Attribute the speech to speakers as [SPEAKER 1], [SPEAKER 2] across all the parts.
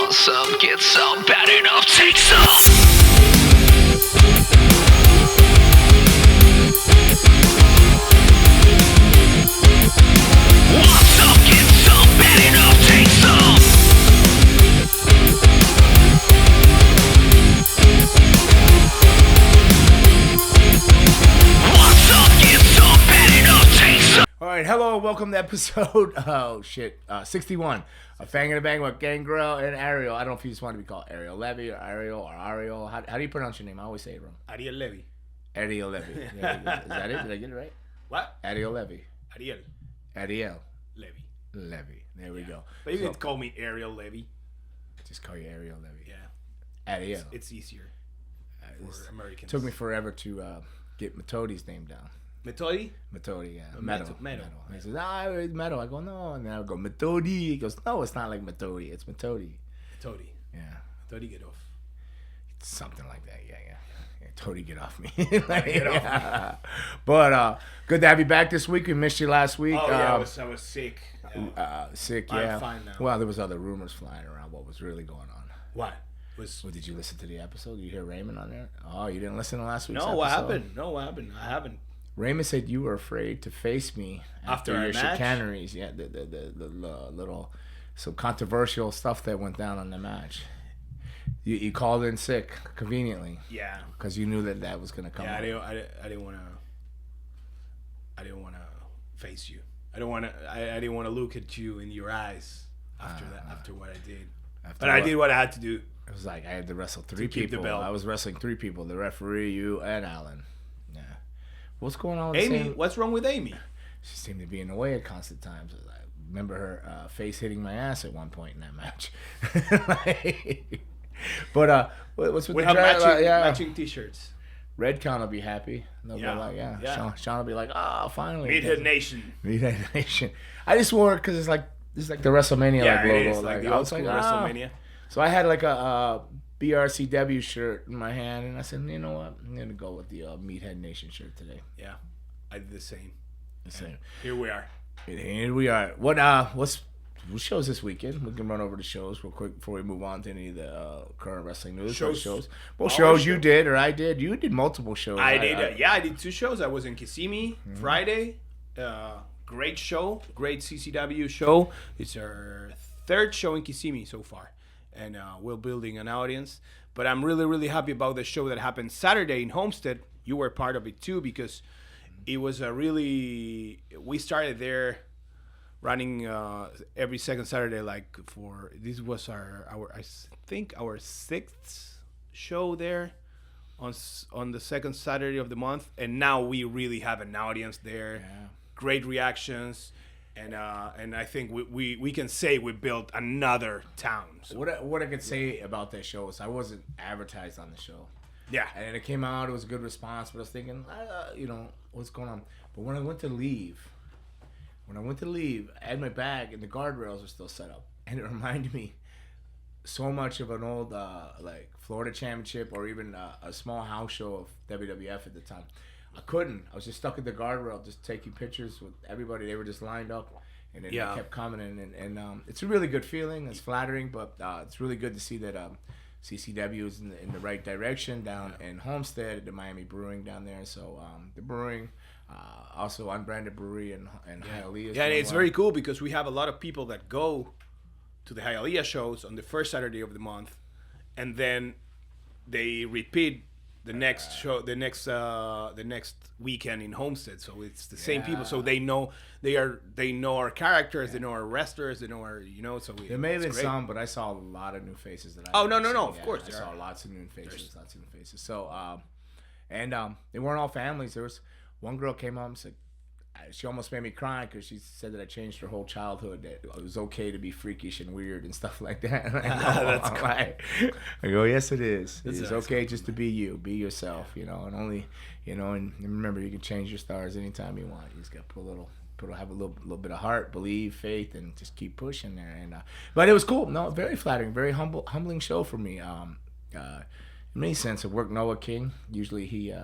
[SPEAKER 1] Want some, get some, bad enough, take some. Want some, get some, bad enough, take some. Want some, get some, bad enough, take some.
[SPEAKER 2] All right, hello, welcome to episode 61 of Fang in the Bang with Gangrel and Ariel. I don't know if you just want to be called Ariel Levy or Ariel. How do you pronounce your name? I always say it wrong.
[SPEAKER 3] Ariel Levy.
[SPEAKER 2] Ariel Levy. Yeah, is that it? Did I get it right?
[SPEAKER 3] What?
[SPEAKER 2] Ariel Levy.
[SPEAKER 3] Ariel
[SPEAKER 2] Levy.
[SPEAKER 3] Levy.
[SPEAKER 2] There we go.
[SPEAKER 3] But you can call me Ariel Levy.
[SPEAKER 2] Just call you Ariel Levy.
[SPEAKER 3] Yeah.
[SPEAKER 2] Ariel.
[SPEAKER 3] It's easier for Americans.
[SPEAKER 2] Took me forever to get Metodi's name down.
[SPEAKER 3] Metodi?
[SPEAKER 2] Metodi, yeah.
[SPEAKER 3] Metal.
[SPEAKER 2] He says, it's Metal. I go, no. And then I go, Metodi. He goes, no, it's not like Metodi. It's Metodi.
[SPEAKER 3] Metodi.
[SPEAKER 2] Yeah.
[SPEAKER 3] Metodi, get off.
[SPEAKER 2] Something like that, yeah. Totally get off me. Get off me. But good to have you back this week. We missed you last week.
[SPEAKER 3] Oh, yeah, I was sick.
[SPEAKER 2] Sick, yeah.
[SPEAKER 3] I'm fine now.
[SPEAKER 2] Well, there was other rumors flying around what was really going on.
[SPEAKER 3] What?
[SPEAKER 2] Well, did you listen to the episode? Did you hear Raymond on there? Oh, you didn't listen to last week's episode?
[SPEAKER 3] No, what happened? I haven't.
[SPEAKER 2] Raymond said you were afraid to face me after your
[SPEAKER 3] match?
[SPEAKER 2] chicaneries. Yeah, the little some controversial stuff that went down on the match. You called in sick conveniently.
[SPEAKER 3] Yeah.
[SPEAKER 2] Because you knew that was gonna come.
[SPEAKER 3] Yeah,
[SPEAKER 2] up.
[SPEAKER 3] I didn't want to face you. I didn't want to look at you in your eyes after what I did. But I did what I had to do.
[SPEAKER 2] It was like I had to wrestle three
[SPEAKER 3] keep
[SPEAKER 2] people.
[SPEAKER 3] the belt.
[SPEAKER 2] I was wrestling three people: the referee, you, and Alan. Yeah. What's going on with
[SPEAKER 3] Amy? What's wrong with Amy?
[SPEAKER 2] She seemed to be in the way at constant times. I remember her face hitting my ass at one point in that match. But what's with
[SPEAKER 3] we
[SPEAKER 2] the
[SPEAKER 3] have
[SPEAKER 2] matching
[SPEAKER 3] T-shirts.
[SPEAKER 2] Redcon will be happy. They'll
[SPEAKER 3] Yeah.
[SPEAKER 2] be like,
[SPEAKER 3] Yeah.
[SPEAKER 2] Sean will be like, oh, finally.
[SPEAKER 3] Meathead Nation.
[SPEAKER 2] Meathead Nation. I just wore it because it's like the WrestleMania
[SPEAKER 3] Yeah,
[SPEAKER 2] like logo.
[SPEAKER 3] it is like the old school WrestleMania.
[SPEAKER 2] So I had like a BRCW shirt in my hand, and I said, you know what? I'm gonna go with the Meathead Nation shirt today.
[SPEAKER 3] Yeah, I did the same.
[SPEAKER 2] The same.
[SPEAKER 3] Here we are.
[SPEAKER 2] Here we are. What shows this weekend? We can run over the shows real quick before we move on to any of the current wrestling news.
[SPEAKER 3] Shows.
[SPEAKER 2] What shows you did or I did? You did multiple shows.
[SPEAKER 3] I did 2 shows. I was in Kissimmee Friday. Great show. Great CCW show. It's our 3rd show in Kissimmee so far. And we're building an audience. But I'm really, really happy about the show that happened Saturday in Homestead. You were part of it too because it was we started there running every second Saturday, this was our I think our 6th show there on the second Saturday of the month, and now we really have an audience there.
[SPEAKER 2] Yeah.
[SPEAKER 3] Great reactions, and I think we can say we built another town. So.
[SPEAKER 2] What I could say about that show is I wasn't advertised on the show.
[SPEAKER 3] Yeah,
[SPEAKER 2] and it came out. It was a good response, but I was thinking, what's going on? But when I went to leave, I had my bag and the guardrails were still set up, and it reminded me so much of an old like Florida Championship or even a small house show of WWF at the time. I was just stuck at the guardrail, just taking pictures with everybody. They were just lined up, and then they kept coming in, and it's a really good feeling. It's flattering, but it's really good to see that CCW is in the right direction down in Homestead at the Miami Brewing down there. So the brewing. Also unbranded brewery in Hialeah.
[SPEAKER 3] Yeah, and it's very cool because we have a lot of people that go to the Hialeah shows on the first Saturday of the month, and then they repeat the next show, the next weekend in Homestead. So it's the same people. So they know our characters, they know our wrestlers, they know our So
[SPEAKER 2] there may have been some, but I saw a lot of new faces that.
[SPEAKER 3] No! Of course,
[SPEAKER 2] I saw lots of new faces. So and they weren't all families. There was. One girl came up and said, she almost made me cry because she said that I changed her whole childhood, that it was okay to be freakish and weird and stuff like that. And
[SPEAKER 3] That's cool.
[SPEAKER 2] I go, yes, it is.
[SPEAKER 3] It's
[SPEAKER 2] okay just to be you, be yourself, and only, and remember, you can change your stars anytime you want. You just got to have a little bit of heart, believe, faith, and just keep pushing there. And but it was cool. No, very flattering, very humbling show for me. In many sense, I worked Noah King. Usually he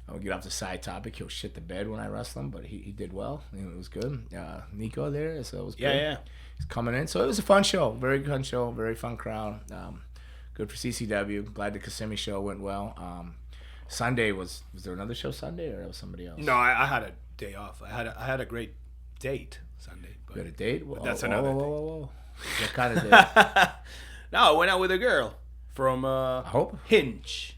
[SPEAKER 2] I would get off the side topic. He'll shit the bed when I wrestle him, but he did well. It was good. Nico there, so it was good.
[SPEAKER 3] Yeah.
[SPEAKER 2] He's coming in. So it was a fun show. Very fun show. Very fun crowd. Good for CCW. Glad the Kissimmee show went well. Sunday was there another show Sunday or was somebody else?
[SPEAKER 3] No, I had a day off. I had a great date Sunday. But
[SPEAKER 2] You had a date? Whoa,
[SPEAKER 3] that's
[SPEAKER 2] whoa,
[SPEAKER 3] another
[SPEAKER 2] whoa. What kind of date?
[SPEAKER 3] No, I went out with a girl from
[SPEAKER 2] hope?
[SPEAKER 3] Hinge.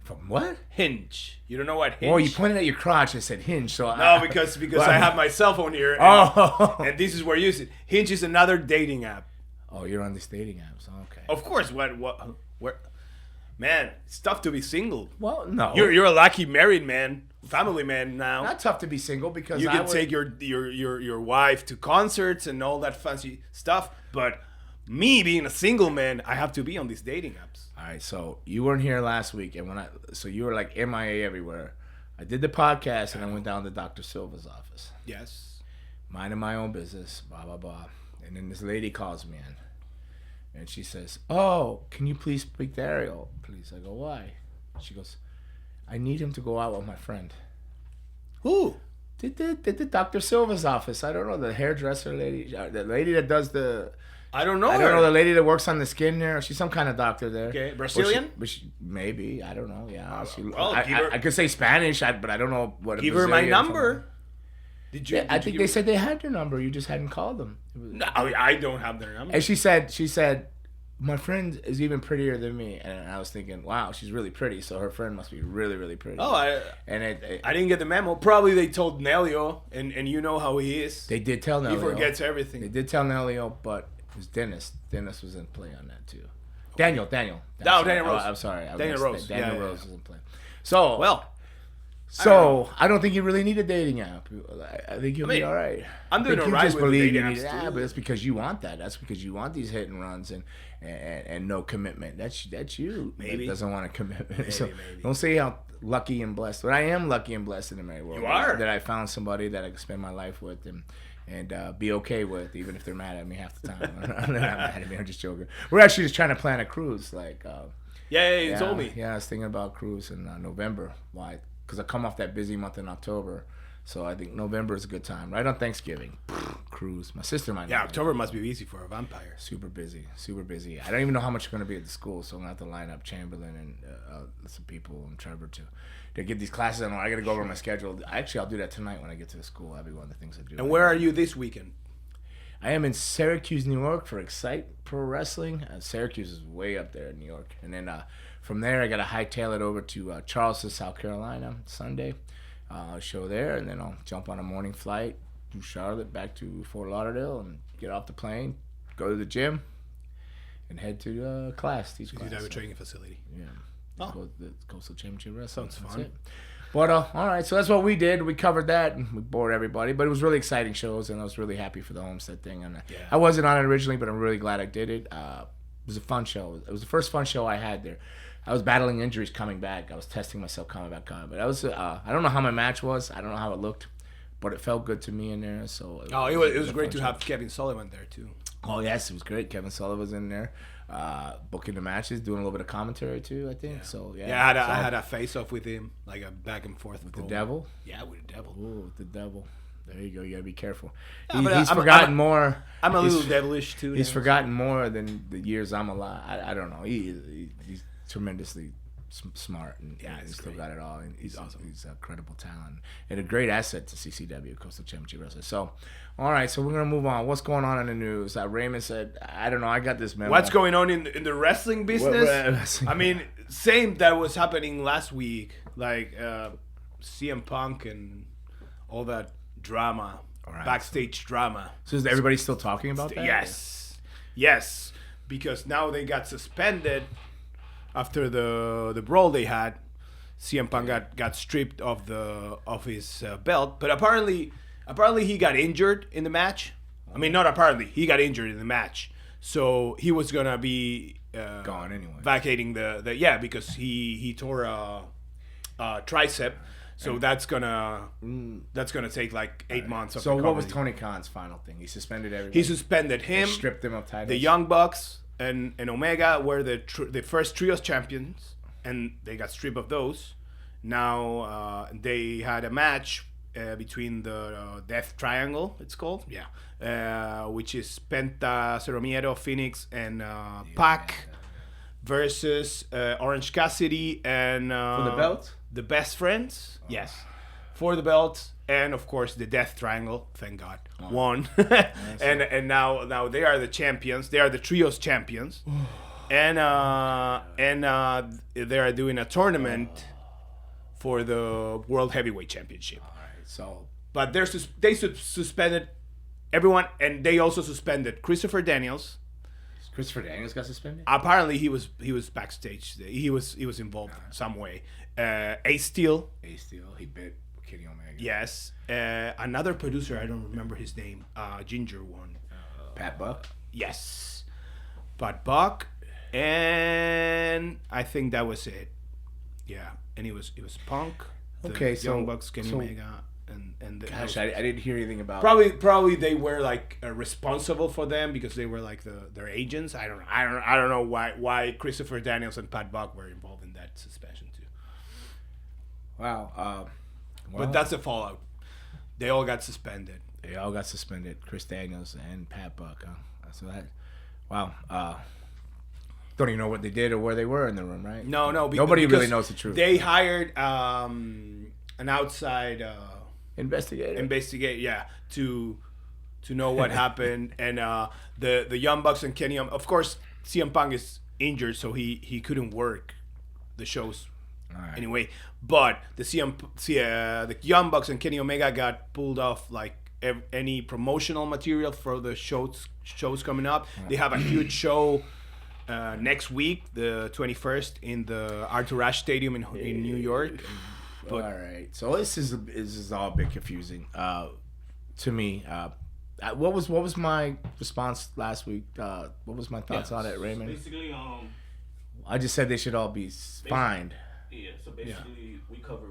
[SPEAKER 2] From what?
[SPEAKER 3] Hinge. You don't know what Hinge?
[SPEAKER 2] Oh, you pointed at your crotch and said Hinge. So
[SPEAKER 3] No, because I have my cell phone here. And this is where you use it. Hinge is another dating app.
[SPEAKER 2] Oh, you're on these dating apps. Okay.
[SPEAKER 3] Of course. Where? Man, it's tough to be single.
[SPEAKER 2] Well, no.
[SPEAKER 3] You're a lucky married man, family man now.
[SPEAKER 2] Not tough to be single because
[SPEAKER 3] You can take your wife to concerts and all that fancy stuff, but me being a single man, I have to be on these dating apps.
[SPEAKER 2] All right, so you weren't here last week, and so you were like MIA everywhere. I did the podcast, and I went down to Dr. Silva's office,
[SPEAKER 3] Yes.
[SPEAKER 2] minding my own business, blah blah blah, and then this lady calls me in, and she says, "Oh, can you please speak to Ariel, please?" I go, "Why?" She goes, "I need him to go out with my friend."
[SPEAKER 3] Who?
[SPEAKER 2] Did the Dr. Silva's office? I don't know, the hairdresser lady, the lady that does the.
[SPEAKER 3] I don't know.
[SPEAKER 2] I don't know the lady that works on the skin there. She's some kind of doctor there.
[SPEAKER 3] Okay, Brazilian?
[SPEAKER 2] Maybe, I don't know. Yeah,
[SPEAKER 3] well,
[SPEAKER 2] I could say Spanish, but I don't know what.
[SPEAKER 3] Give her my number. Did you?
[SPEAKER 2] Yeah, I think they said they had your number. You just hadn't called them.
[SPEAKER 3] No, I don't have their number.
[SPEAKER 2] And she said, my friend is even prettier than me. And I was thinking, wow, she's really pretty. So her friend must be really, really pretty.
[SPEAKER 3] Oh, I didn't get the memo. Probably they told Nelio, and you know how he is.
[SPEAKER 2] They did tell Nelio.
[SPEAKER 3] He forgets everything.
[SPEAKER 2] They did tell Nelio, but it was Dennis. Dennis was in play on that too. Daniel.
[SPEAKER 3] Daniel Rose.
[SPEAKER 2] I'm sorry.
[SPEAKER 3] Daniel Rose.
[SPEAKER 2] Daniel Rose was in play. So
[SPEAKER 3] well.
[SPEAKER 2] I don't think you really need a dating app. I think you'll be all right.
[SPEAKER 3] I'm doing all right with the dating apps too.
[SPEAKER 2] But it's because you want that. That's because you want these hit and runs and no commitment. That's you.
[SPEAKER 3] Maybe
[SPEAKER 2] that doesn't want a commitment.
[SPEAKER 3] Maybe,
[SPEAKER 2] So
[SPEAKER 3] maybe.
[SPEAKER 2] don't say how lucky and blessed. But I am lucky and blessed in the married world.
[SPEAKER 3] You are.
[SPEAKER 2] That I found somebody that I can spend my life with and be okay with, even if they're mad at me half the time. They're not mad at me. I'm just joking. We're actually just trying to plan a cruise.
[SPEAKER 3] Yeah, you told me.
[SPEAKER 2] Yeah, I was thinking about cruise in November. Why? Because I come off that busy month in October. So I think November is a good time. Right on Thanksgiving. Cruise. My sister might know.
[SPEAKER 3] Yeah, October must be easy for a vampire.
[SPEAKER 2] Super busy. I don't even know how much we're going to be at the school. So I'm going to have to line up Chamberlain and some people and Trevor to get these classes. I got to go over my schedule. Actually, I'll do that tonight when I get to the school. That'll be one of the things I do.
[SPEAKER 3] And where are you this weekend?
[SPEAKER 2] I am in Syracuse, New York for Excite Pro Wrestling. Syracuse is way up there in New York. And then from there, I got to hightail it over to Charleston, South Carolina, Sunday. Show there, and then I'll jump on a morning flight to Charlotte, back to Fort Lauderdale, and get off the plane, go to the gym, and head to class. Teach class.
[SPEAKER 3] You have a training facility.
[SPEAKER 2] Yeah.
[SPEAKER 3] Oh.
[SPEAKER 2] Go to the Coastal Championship Wrestling.
[SPEAKER 3] Sounds
[SPEAKER 2] That's
[SPEAKER 3] fun.
[SPEAKER 2] it. But all right, so that's what we did. We covered that, and we bored everybody. But it was really exciting shows, and I was really happy for the Homestead thing. And I wasn't on it originally, but I'm really glad I did it. It was a fun show. It was the first fun show I had there. I was battling injuries coming back. I was testing myself coming back. But I was. I don't know how my match was. I don't know how it looked, but it felt good to me in there. So
[SPEAKER 3] It was great to have Kevin Sullivan there too.
[SPEAKER 2] Oh yes, it was great. Kevin Sullivan was in there, booking the matches, doing a little bit of commentary too. I think so. Yeah.
[SPEAKER 3] I had a face off with him, like a back and forth
[SPEAKER 2] with the devil.
[SPEAKER 3] Yeah, with the devil.
[SPEAKER 2] Ooh, with the devil. There you go. You gotta be careful.
[SPEAKER 3] Yeah,
[SPEAKER 2] He's forgotten more.
[SPEAKER 3] I'm a little devilish too.
[SPEAKER 2] He's forgotten more than the years I'm alive. I don't know. He's tremendously smart and he's still got it all. And he's awesome. He's a credible talent and a great asset to CCW, Coastal Championship Wrestling. So, all right. So we're gonna move on. What's going on in the news? Raymond said, I don't know. I got this memo.
[SPEAKER 3] What's going on in the wrestling business? I mean, same that was happening last week, like CM Punk and all that drama, backstage drama.
[SPEAKER 2] So is everybody still talking about that?
[SPEAKER 3] Yes, because now they got suspended after the brawl they had. CM Punk got stripped of his belt, but apparently he got injured in the match. I mean, not apparently, he got injured in the match, so he was gonna be
[SPEAKER 2] gone anyway,
[SPEAKER 3] vacating the because he tore a tricep. So that's gonna take like 8 months.
[SPEAKER 2] So what was Tony Khan's final thing? He suspended everybody.
[SPEAKER 3] He suspended him.
[SPEAKER 2] Stripped him of titles.
[SPEAKER 3] The Young Bucks and Omega were the first trios champions, and they got stripped of those. Now they had a match between the Death Triangle, it's called, which is Penta, Cero Miedo, Phoenix, and Pac versus Orange Cassidy and
[SPEAKER 2] For the belt?
[SPEAKER 3] the Best Friends. Yes, for the belt, and of course the Death Triangle. Thank God, won, and now they are the champions. They are the trios champions, and they are doing a tournament for the World Heavyweight Championship.
[SPEAKER 2] All right, so
[SPEAKER 3] But they suspended everyone, and they also suspended Christopher Daniels.
[SPEAKER 2] Christopher Daniels got suspended.
[SPEAKER 3] Apparently, he was backstage. He was involved some way. Ace Steel,
[SPEAKER 2] Ace Steel, he bit Kenny Omega.
[SPEAKER 3] yes. Another producer, I don't remember his name. Ginger one.
[SPEAKER 2] Pat Buck.
[SPEAKER 3] Yes. But Buck, and I think that was it. Yeah, and it was Punk. The
[SPEAKER 2] Okay, so-
[SPEAKER 3] Young Bucks, Kenny
[SPEAKER 2] so-
[SPEAKER 3] Omega, and the,
[SPEAKER 2] Gosh, I didn't hear anything about.
[SPEAKER 3] probably they were like responsible for them because they were like their agents. I don't know why Christopher Daniels and Pat Buck were involved in that suspension too.
[SPEAKER 2] Wow.
[SPEAKER 3] But that's the fallout. They all got suspended.
[SPEAKER 2] They all got suspended. Chris Daniels and Pat Buck. So that. Wow. Don't even know what they did or where they were in the room, right?
[SPEAKER 3] No,
[SPEAKER 2] Nobody really
[SPEAKER 3] because
[SPEAKER 2] knows the truth.
[SPEAKER 3] They hired an outside
[SPEAKER 2] Investigate.
[SPEAKER 3] to know what happened, and the Young Bucks and Kenny. Of course, CM Punk is injured, so he couldn't work the shows
[SPEAKER 2] Right.
[SPEAKER 3] anyway. But the the Young Bucks and Kenny Omega got pulled off like any promotional material for the shows coming up. They have a huge show next week, the 21st, in the Arthur Ashe Stadium in New York. But
[SPEAKER 2] all right. So this is all a bit confusing to me. What was my response last week? What was my thoughts on it, Raymond?
[SPEAKER 4] Basically,
[SPEAKER 2] I just said they should all be fined.
[SPEAKER 4] yeah. So basically, we covered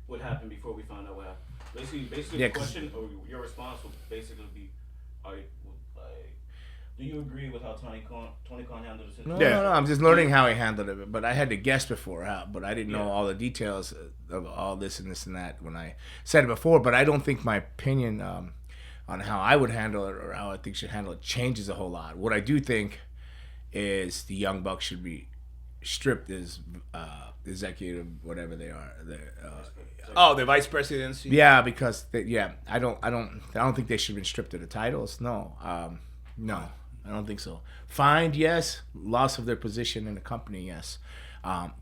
[SPEAKER 4] what happened before we found out what happened. Basically,
[SPEAKER 2] Yeah,
[SPEAKER 4] the
[SPEAKER 2] 'cause-
[SPEAKER 4] question or your response would basically be, do you agree with how Tony Khan handled the situation?
[SPEAKER 2] No. I'm just learning how he handled it. But I had to guess before, but I didn't know
[SPEAKER 4] Yeah.
[SPEAKER 2] all the details of all this and this and that when I said it before. But I don't think my opinion on how I would handle it or how I think should handle it changes a whole lot. What I do think is the Young Bucks should be stripped as executive, whatever they are.
[SPEAKER 3] the vice presidency.
[SPEAKER 2] Yeah, because I don't think they should have been stripped of the titles. No, no, I don't think so. Fined, yes. Loss of their position in the company, yes.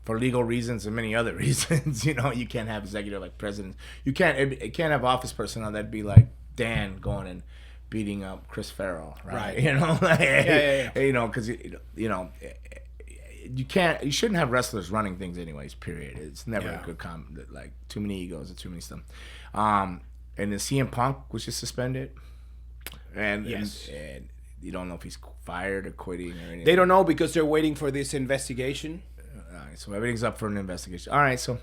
[SPEAKER 2] For legal reasons and many other reasons, you can't have executive like presidents. You can't have office personnel that'd be like Dan going and beating up Chris Farrell, right?
[SPEAKER 3] Yeah.
[SPEAKER 2] Because you shouldn't have wrestlers running things anyways. Period. It's never a good like too many egos and too many stuff. And then CM Punk was just suspended, and you don't know if he's fired or quitting or anything.
[SPEAKER 3] They don't know because they're waiting for this investigation.
[SPEAKER 2] All right, so everything's up for an investigation. All right, so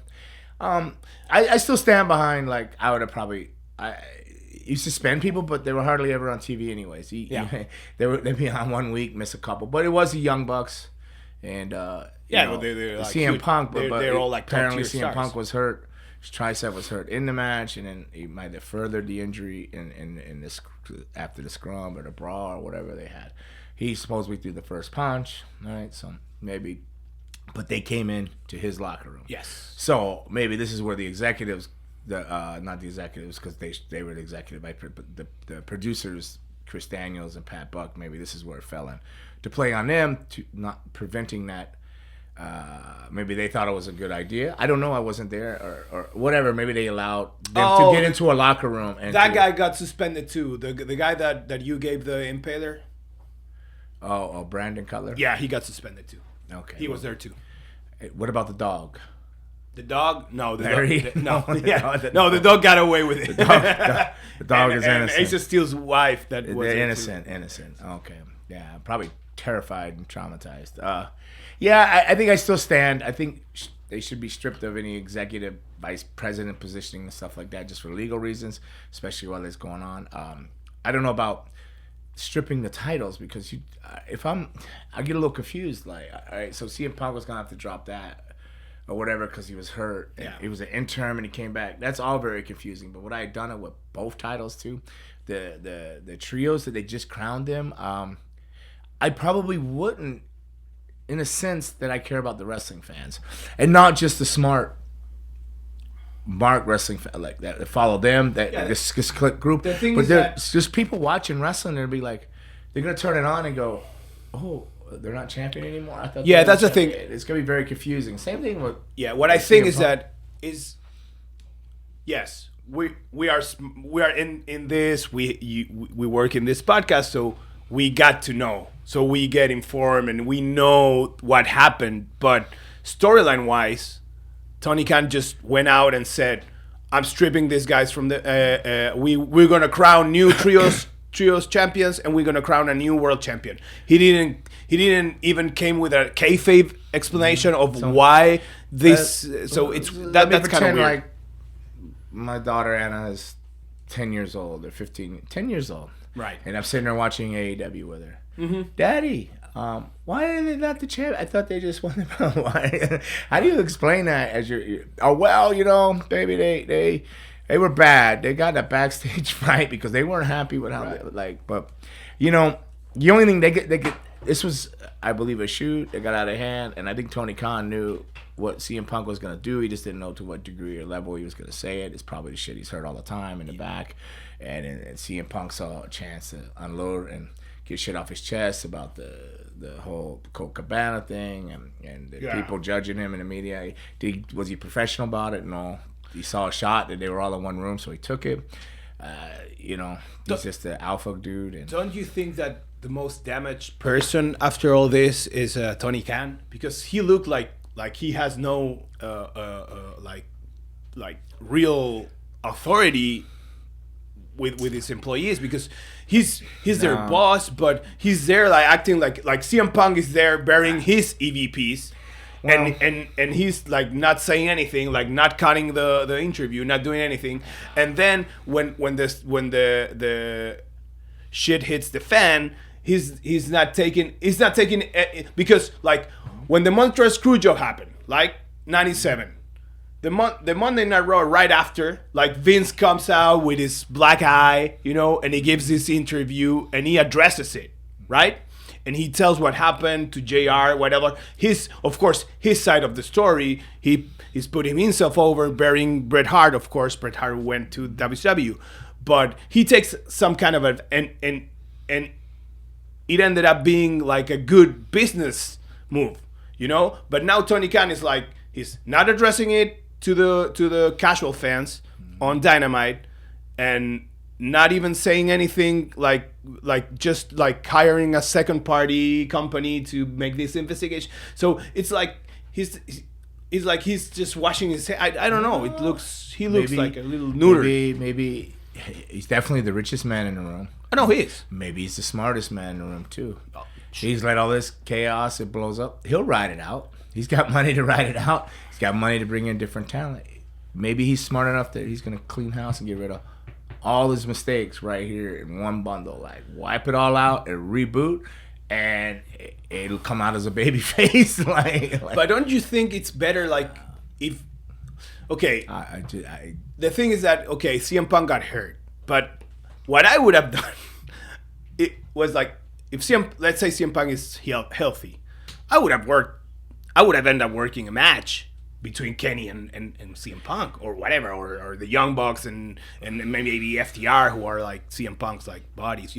[SPEAKER 2] I still stand behind, like, I would have probably you suspend people, but they were hardly ever on TV anyways. They'd be on 1 week, miss a couple, but it was the Young Bucks, and
[SPEAKER 3] Well, they're like
[SPEAKER 2] CM
[SPEAKER 3] huge.
[SPEAKER 2] Punk, but
[SPEAKER 3] They're all like
[SPEAKER 2] apparently
[SPEAKER 3] top-tier
[SPEAKER 2] CM
[SPEAKER 3] stars.
[SPEAKER 2] Punk was hurt. His tricep was hurt in the match, and then he might have furthered the injury in this after the scrum or the brawl or whatever they had. He supposedly threw the first punch. All right, so maybe, but they came in to his locker room.
[SPEAKER 3] Yes.
[SPEAKER 2] So maybe this is where the executives, not the executives, because they were the executive, but the producers, Chris Daniels and Pat Buck. Maybe this is where it fell in to play on them, to not preventing that. Maybe they thought it was a good idea. I don't know. I wasn't there, or whatever. Maybe they allowed them to get into a locker room. And
[SPEAKER 3] That guy got suspended too. The guy that you gave the impaler.
[SPEAKER 2] Oh, Brandon Cutler.
[SPEAKER 3] Yeah, he got suspended too.
[SPEAKER 2] Okay.
[SPEAKER 3] He was there too.
[SPEAKER 2] What about the dog?
[SPEAKER 3] The dog? No, the
[SPEAKER 2] Larry?
[SPEAKER 3] dog. No,
[SPEAKER 2] No,
[SPEAKER 3] no, the dog got away with it.
[SPEAKER 2] The dog is
[SPEAKER 3] and
[SPEAKER 2] innocent.
[SPEAKER 3] Ace Steel's wife. That was
[SPEAKER 2] They're
[SPEAKER 3] it,
[SPEAKER 2] innocent. Okay. Yeah, probably terrified and traumatized. I think I still stand. I think they should be stripped of any executive vice president positioning and stuff like that, just for legal reasons, especially while it's going on. I don't know about stripping the titles, because I get a little confused. Like, all right, so CM Punk was gonna have to drop that. or whatever because he was hurt. And it was an interim and he came back. That's all very confusing. But what I had done it with both titles too, the trios that they just crowned them, I probably wouldn't, in a sense that I care about the wrestling fans and not just the smart wrestling like that follow them, this click group.
[SPEAKER 3] The thing
[SPEAKER 2] but
[SPEAKER 3] is
[SPEAKER 2] there's just people watching wrestling. They'll be like, they're gonna turn it on and go, "Oh, they're not champion anymore." I thought.
[SPEAKER 3] Yeah, that's the thing.
[SPEAKER 2] It's gonna be very confusing. Same thing with.
[SPEAKER 3] Yeah, what I think is that is. Yes, we are in this. We work in this podcast, so we got to know, so we get informed and we know what happened. But storyline wise, Tony Khan just went out and said, "I'm stripping these guys from the. We're gonna crown new trios champions, and we're gonna crown a new world champion." He didn't even came with a kayfabe explanation of why this. So it's that's kind of weird.
[SPEAKER 2] Like my daughter Anna is 10 years old or 10 years old,
[SPEAKER 3] right?
[SPEAKER 2] And I'm sitting there watching AEW with her. Mm-hmm. Daddy, why are they not the champ? I thought they just won the belt. Why? How do you explain that as your? Oh well, baby, they were bad. They got a backstage fight because they weren't happy with how they But the only thing they get. This was, I believe, a shoot. They got out of hand, and I think Tony Khan knew what CM Punk was gonna do. He just didn't know to what degree or level he was gonna say it. It's probably the shit he's heard all the time in the back, and CM Punk saw a chance to unload and get shit off his chest about the whole Colt Cabana thing and the people judging him in the media. Was he professional about it? No. He saw a shot that they were all in one room, so he took it. He's just an alpha dude. And
[SPEAKER 3] don't you think that the most damaged person after all this is Tony Khan? Because he looked like he has no like real authority with his employees, because he's their boss, but he's there like acting like CM Punk is there bearing his EVPs. Well, and he's like not saying anything, like not cutting the interview, not doing anything. And then when the shit hits the fan, he's not taking because like when the Montreal Screwjob happened, like 97, the Monday Night Raw right after, like Vince comes out with his black eye, and he gives this interview and he addresses it, right? And he tells what happened to JR, whatever. Of course, his side of the story, he's putting himself over, burying Bret Hart. Of course, Bret Hart went to WCW. But he takes some kind of and it ended up being like a good business move, But now Tony Khan is like, he's not addressing it to the casual fans on Dynamite, and not even saying anything like just like hiring a second party company to make this investigation. So it's like he's just washing his head. I don't know. He looks like a little neuter.
[SPEAKER 2] Maybe he's definitely the richest man in the room.
[SPEAKER 3] I know he is.
[SPEAKER 2] Maybe he's the smartest man in the room too. He's let all this chaos, it blows up. He'll ride it out. He's got money to ride it out. He's got money to bring in different talent. Maybe he's smart enough that he's gonna clean house and get rid of all his mistakes right here in one bundle, like wipe it all out and reboot, and it'll come out as a baby face.
[SPEAKER 3] But don't you think it's better, like, if the thing is that CM Punk got hurt, but what I would have done, it was like, if let's say CM Punk is healthy, I would have ended up working a match between Kenny and CM Punk or whatever, or the Young Bucks and maybe FTR, who are like CM Punk's like bodies,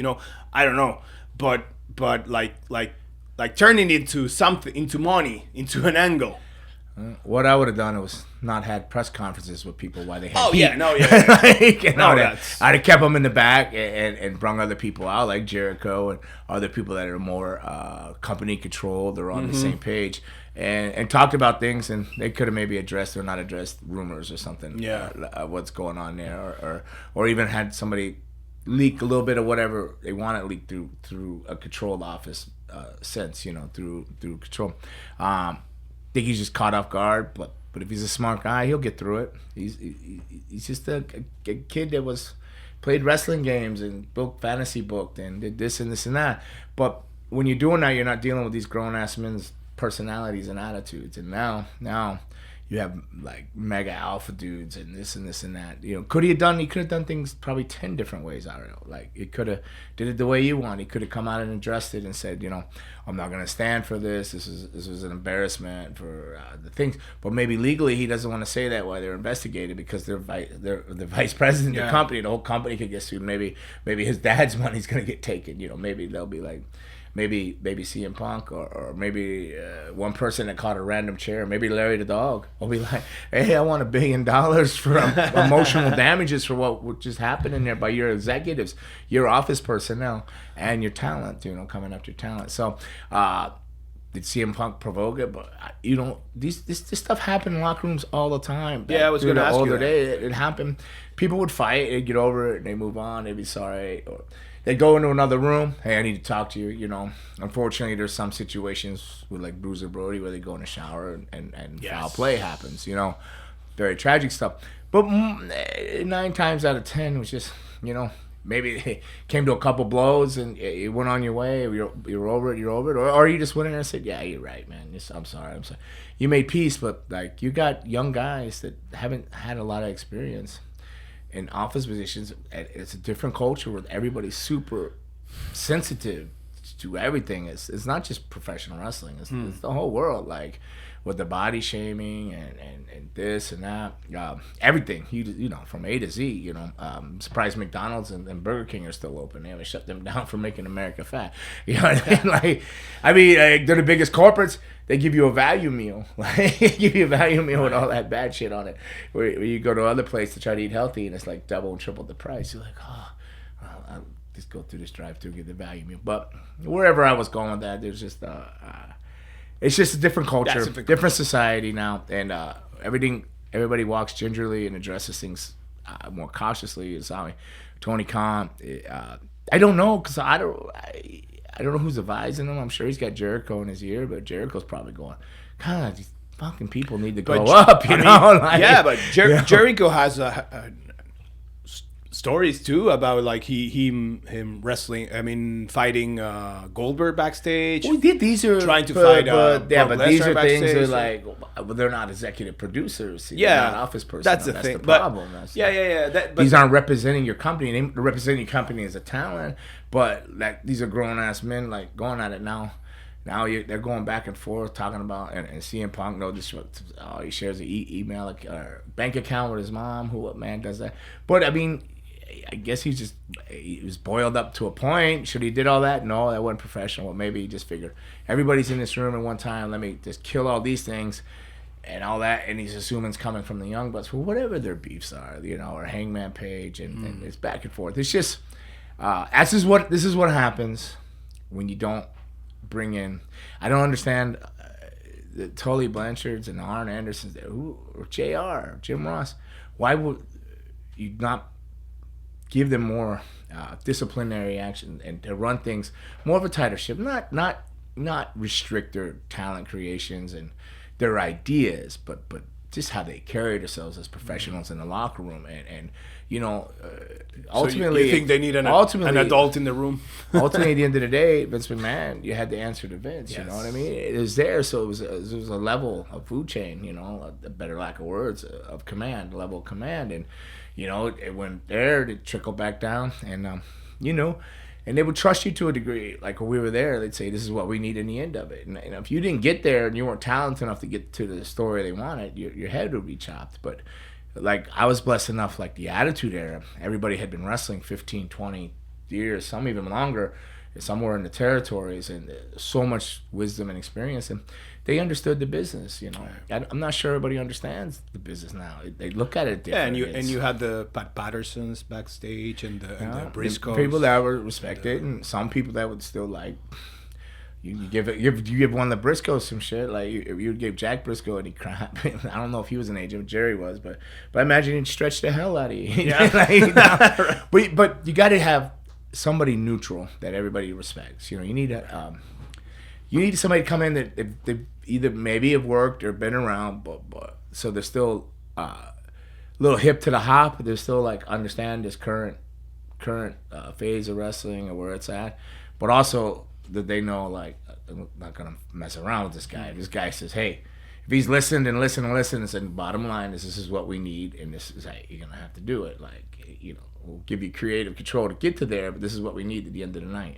[SPEAKER 3] I don't know, but like turning it into something, into money, into an angle.
[SPEAKER 2] What I would have done was not had press conferences with people while they had
[SPEAKER 3] Oh
[SPEAKER 2] heat.
[SPEAKER 3] yeah, no, yeah.
[SPEAKER 2] I'd have kept them in the back and brung other people out like Jericho and other people that are more company controlled or on the same page, and talked about things, and they could have maybe addressed or not addressed rumors or something. Yeah, what's going on there, or even had somebody leak a little bit of whatever they want to leak through a controlled office sense, through control. Think he's just caught off guard, but if he's a smart guy, he'll get through it. He's just a kid that played wrestling games and fantasy booked and did this and this and that. But when you're doing that, you're not dealing with these grown ass men's personalities and attitudes. And now you have like mega alpha dudes and this and this and that. You know, he could have done things probably 10 different ways. I don't know. Like, it could have did it the way you want. He could have come out and addressed it and said, you know, I'm not gonna stand for this. This was an embarrassment for the things. But maybe legally he doesn't want to say that while they're investigated, because they're the vice president of the company. The whole company could get sued. Maybe his dad's money's gonna get taken. You know, maybe they'll be like. Maybe CM Punk or maybe one person that caught a random chair. Maybe Larry the Dog will be like, hey, I want $1 billion for emotional damages for what just happened in there by your executives, your office personnel, and your talent, you know, coming up your talent. So did CM Punk provoke it? But, you know, this stuff happened in locker rooms all the time.
[SPEAKER 3] Yeah, I was going to ask you that.
[SPEAKER 2] It happened. People would fight, they'd get over it, and they move on, they'd be sorry, or they go into another room. Hey, I need to talk to you. You know, unfortunately, there's some situations with like Bruiser Brody where they go in the shower and foul play happens. You know, very tragic stuff. But 9 times out of 10, it was just, you know, maybe it came to a couple blows and you went on your way. You're over it. Or you just went in there and said, yeah, you're right, man. I'm sorry. You made peace, but like you got young guys that haven't had a lot of experience in office positions. It's a different culture where everybody's super sensitive to everything. It's not just professional wrestling. It's the whole world. Like with the body shaming and this and that, everything. You know, from A to Z. You know, I'm surprised McDonald's and Burger King are still open. They haven't shut them down for making America fat. You know what I mean? Like, they're the biggest corporates. They give you a value meal. Like, give you a value meal with all that bad shit on it. Where you go to other place to try to eat healthy, and it's like double and triple the price. You're like, I'll just go through this drive-thru, get the value meal. But wherever I was going with that, there's just it's just a different culture, different society now, and everybody walks gingerly and addresses things more cautiously. It's how Tony Khan. I don't know, because I don't know who's advising him. I'm sure he's got Jericho in his ear, but Jericho's probably going, God, these fucking people need to grow up, you know? Like,
[SPEAKER 3] yeah, but Jericho has stories too about like him wrestling. I mean, fighting Goldberg backstage.
[SPEAKER 2] Well, these are
[SPEAKER 3] trying to fight.
[SPEAKER 2] But these are things that are
[SPEAKER 3] like,
[SPEAKER 2] like, they're not executive producers.
[SPEAKER 3] Yeah,
[SPEAKER 2] they're not office personnel.
[SPEAKER 3] that's the thing.
[SPEAKER 2] The problem. These aren't representing your company. They're representing your company as a talent. But like, these are grown ass men like going at it now. Now they're going back and forth talking about, and CM Punk he shares an email or bank account with his mom. What man does that? But I mean, I guess he was boiled up to a point. Should he did all that? No, that wasn't professional. Well, maybe he just figured everybody's in this room at one time. Let me just kill all these things and all that. And he's assuming it's coming from the Young Bucks. Well, whatever their beefs are, you know, or Hangman Page, and it's back and forth. It's just this is what happens when you don't bring in. I don't understand the Tully Blanchards and Arn Andersons or JR, Jim Ross. Why would you not give them more disciplinary action and to run things more of a tighter ship, not restrict their talent creations and their ideas, but just how they carry themselves as professionals in the locker room, and you know, ultimately,
[SPEAKER 3] so you think they need an adult in the room?
[SPEAKER 2] Ultimately, at the end of the day, Vince McMahon, you had to answer to Vince. Yes. You know what I mean? It was there, so it was a level of food chain. You know, a better lack of words, of command, level of command, and you know, it went there, it trickled back down, and you know. And they would trust you to a degree. Like when we were there, they'd say, this is what we need in the end of it. And if you didn't get there and you weren't talented enough to get to the story they wanted, your head would be chopped. But like, I was blessed enough, like the Attitude Era, everybody had been wrestling 15, 20 years, some even longer, somewhere in the territories, and so much wisdom and experience. And they understood the business, you know. I'm not sure everybody understands the business now. They look at it different.
[SPEAKER 3] Yeah, and you had the Pat Pattersons backstage and the Briscoes.
[SPEAKER 2] People that were respected, and some people that would still like. You give one of the Briscoes some shit, like you give Jack Briscoe any crap. I don't know if he was an agent, Jerry was, but I imagine he'd stretch the hell out of you. Yeah. Like, but you got to have somebody neutral that everybody respects. You know, you need somebody to come in that they either maybe have worked or been around, but so they're still a little hip to the hop. They're still like understand this current phase of wrestling or where it's at, but also that they know, like, I'm not gonna mess around with this guy. This guy says, hey, if he's listened and listened and listened and said, bottom line is this is what we need, and this is how you're gonna have to do it. Like, we'll give you creative control to get to there, but this is what we need at the end of the night.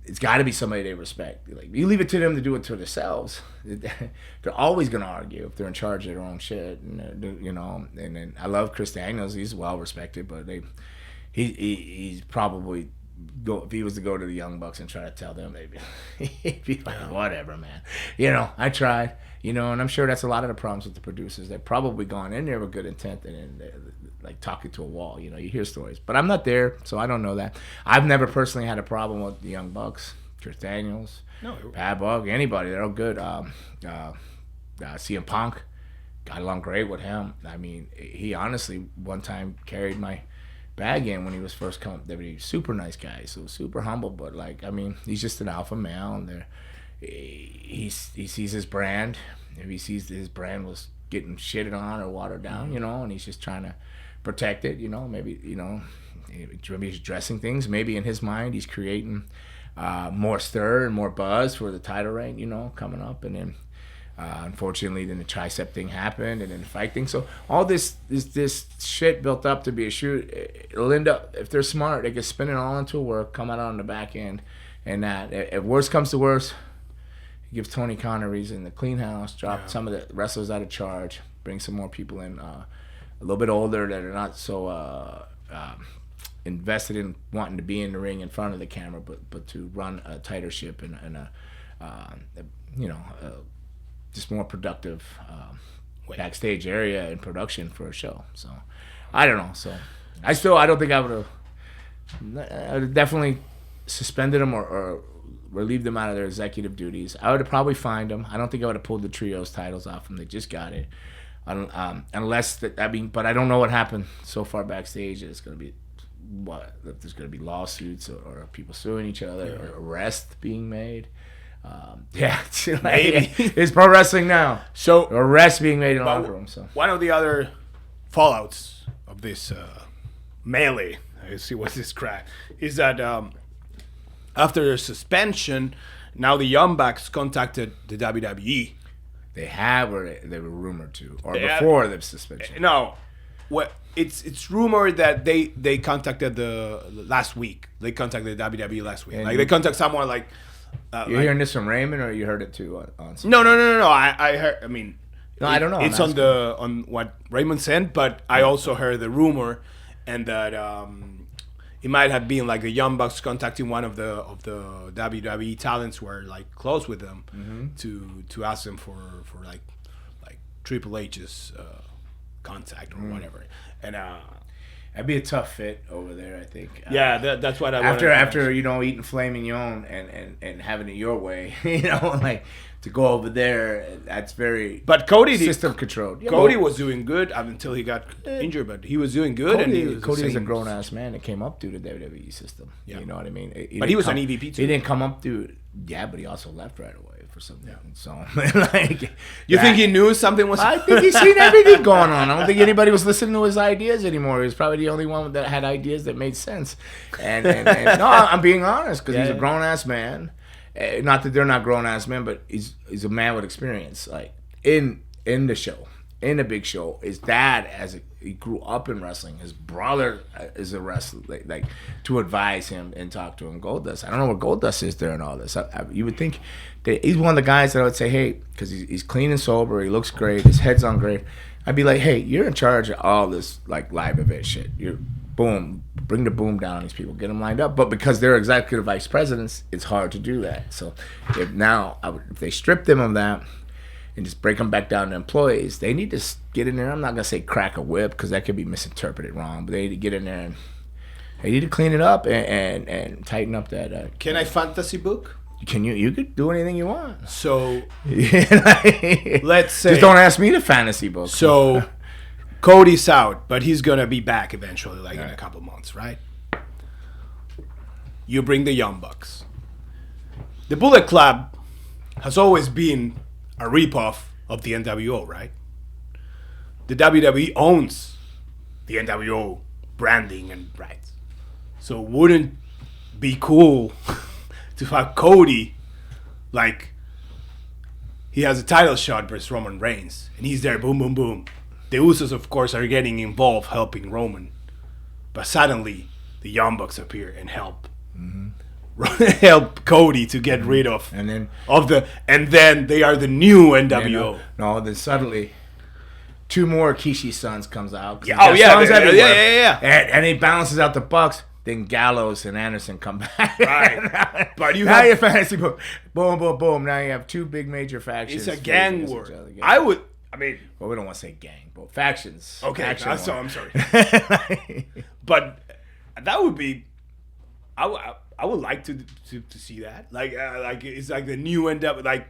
[SPEAKER 2] It's got to be somebody they respect. Like, you leave it to them to do it to themselves. They're always gonna argue if they're in charge of their own shit, and And then I love Chris Daniels; he's well respected, but he's probably if he was to go to the Young Bucks and try to tell them, he'd be like, whatever, man. I tried. And I'm sure that's a lot of the problems with the producers. They've probably gone in there with good intent and like talking to a wall. You hear stories, but I'm not there, so I don't know that. I've never personally had a problem with the Young Bucks, Chris Daniels, Bad Bug, anybody. They're all good. CM Punk, got along great with him. I mean, he honestly one time carried my bag in when he was first coming. They were super nice guys, so super humble. But he's just an alpha male, and he sees his brand. If he sees that his brand was getting shitted on or watered down, and he's just trying to protect it. Maybe he's addressing things. Maybe in his mind he's creating more stir and more buzz for the title reign, coming up, and then. Unfortunately, then the tricep thing happened, and then the fight thing. So all this shit built up to be a shoot. It'll end up, if they're smart, they can spin it all into a work, come out on the back end, and that. If worse comes to worse, give Tony Khan a reason to clean house, drop some of the wrestlers out of charge, bring some more people in, a little bit older that are not so invested in wanting to be in the ring in front of the camera, but to run a tighter ship and just more productive backstage area and production for a show. So I don't know. So I don't think I would have definitely suspended them or relieved them out of their executive duties. I would have probably fined them. I don't think I would have pulled the trios titles off them. They just got it. Unless but I don't know what happened so far backstage. It's going to be if there's going to be lawsuits or people suing each other or arrests being made. Maybe it's pro wrestling now. So arrests being made in the locker room. So
[SPEAKER 3] one of the other fallouts of this melee, I see what's this crap, is that after their suspension, now the Young Bucks contacted the WWE.
[SPEAKER 2] They have, or they were rumored to, or before the suspension.
[SPEAKER 3] No, it's rumored that they contacted the last week. They contacted the WWE last week. Like they contacted someone like.
[SPEAKER 2] You're hearing this from Raymond, or you heard it too on
[SPEAKER 3] No. I heard. I mean,
[SPEAKER 2] I don't know.
[SPEAKER 3] It's on what Raymond sent, but I also heard the rumor, and that it might have been like the Young Bucks contacting one of the WWE talents who are like close with them to ask them for like Triple H's contact or whatever, and.
[SPEAKER 2] That'd be a tough fit over there, I think.
[SPEAKER 3] That's what I
[SPEAKER 2] after eating filet mignon and having it your way, to go over there. That's very system controlled.
[SPEAKER 3] Cody was doing good until he got injured, but he was doing good.
[SPEAKER 2] Cody is a grown ass man that came up through the WWE system. Yeah. You know what I mean?
[SPEAKER 3] But he was an EVP too.
[SPEAKER 2] He didn't come up through. Yeah, but he also left right away for something. Yeah. So
[SPEAKER 3] you think he knew something was?
[SPEAKER 2] I think he's seen everything going on. I don't think anybody was listening to his ideas anymore. He was probably the only one that had ideas that made sense. And no, I'm being honest because he's a grown ass man. Not that they're not grown ass men, but he's a man with experience. Like in the show, in the big show, his dad he grew up in wrestling. His brother is a wrestler, like to advise him and talk to him. Goldust, I don't know where Goldust is during all this. You would think that he's one of the guys that I would say, hey, because he's clean and sober, he looks great, his head's on great. I'd be like, hey, you're in charge of all this like live event shit. Bring the boom down on these people, get them lined up. But because they're executive vice presidents, it's hard to do that. So if they strip them of that and just break them back down to employees, they need to get in there. I'm not going to say crack a whip because that could be misinterpreted wrong, but they need to get in there and they need to clean it up and tighten up that.
[SPEAKER 3] Can I fantasy book?
[SPEAKER 2] You could do anything you want.
[SPEAKER 3] So
[SPEAKER 2] let's say. Just don't ask me to fantasy book.
[SPEAKER 3] So Cody's out, but he's going to be back eventually, in a couple months, right? You bring the Young Bucks. The Bullet Club has always been a ripoff of the NWO, right? The WWE owns the NWO branding and rights. So wouldn't be cool to have Cody, he has a title shot versus Roman Reigns, and he's there, boom, boom, boom. The Usos, of course, are getting involved, helping Roman, but suddenly the Young Bucks appear and help. Help Cody to get rid of
[SPEAKER 2] And then
[SPEAKER 3] and then they are the new NWO.
[SPEAKER 2] no, then suddenly 2 more Kishi sons comes out.
[SPEAKER 3] Yeah, oh yeah,
[SPEAKER 2] sons everywhere.
[SPEAKER 3] yeah.
[SPEAKER 2] And he balances out the Bucks. Then Gallows and Anderson come back.
[SPEAKER 3] Right. But you
[SPEAKER 2] now
[SPEAKER 3] have
[SPEAKER 2] your fantasy book. Boom, boom, boom. Now you have 2 big major factions.
[SPEAKER 3] it's a gang
[SPEAKER 2] facing
[SPEAKER 3] war.
[SPEAKER 2] each other.
[SPEAKER 3] I mean,
[SPEAKER 2] Well, we don't want to say gang, but factions.
[SPEAKER 3] okay,
[SPEAKER 2] Faction war.
[SPEAKER 3] I'm sorry. But that would be, I would like to see that. Like it's like the new NWO. Like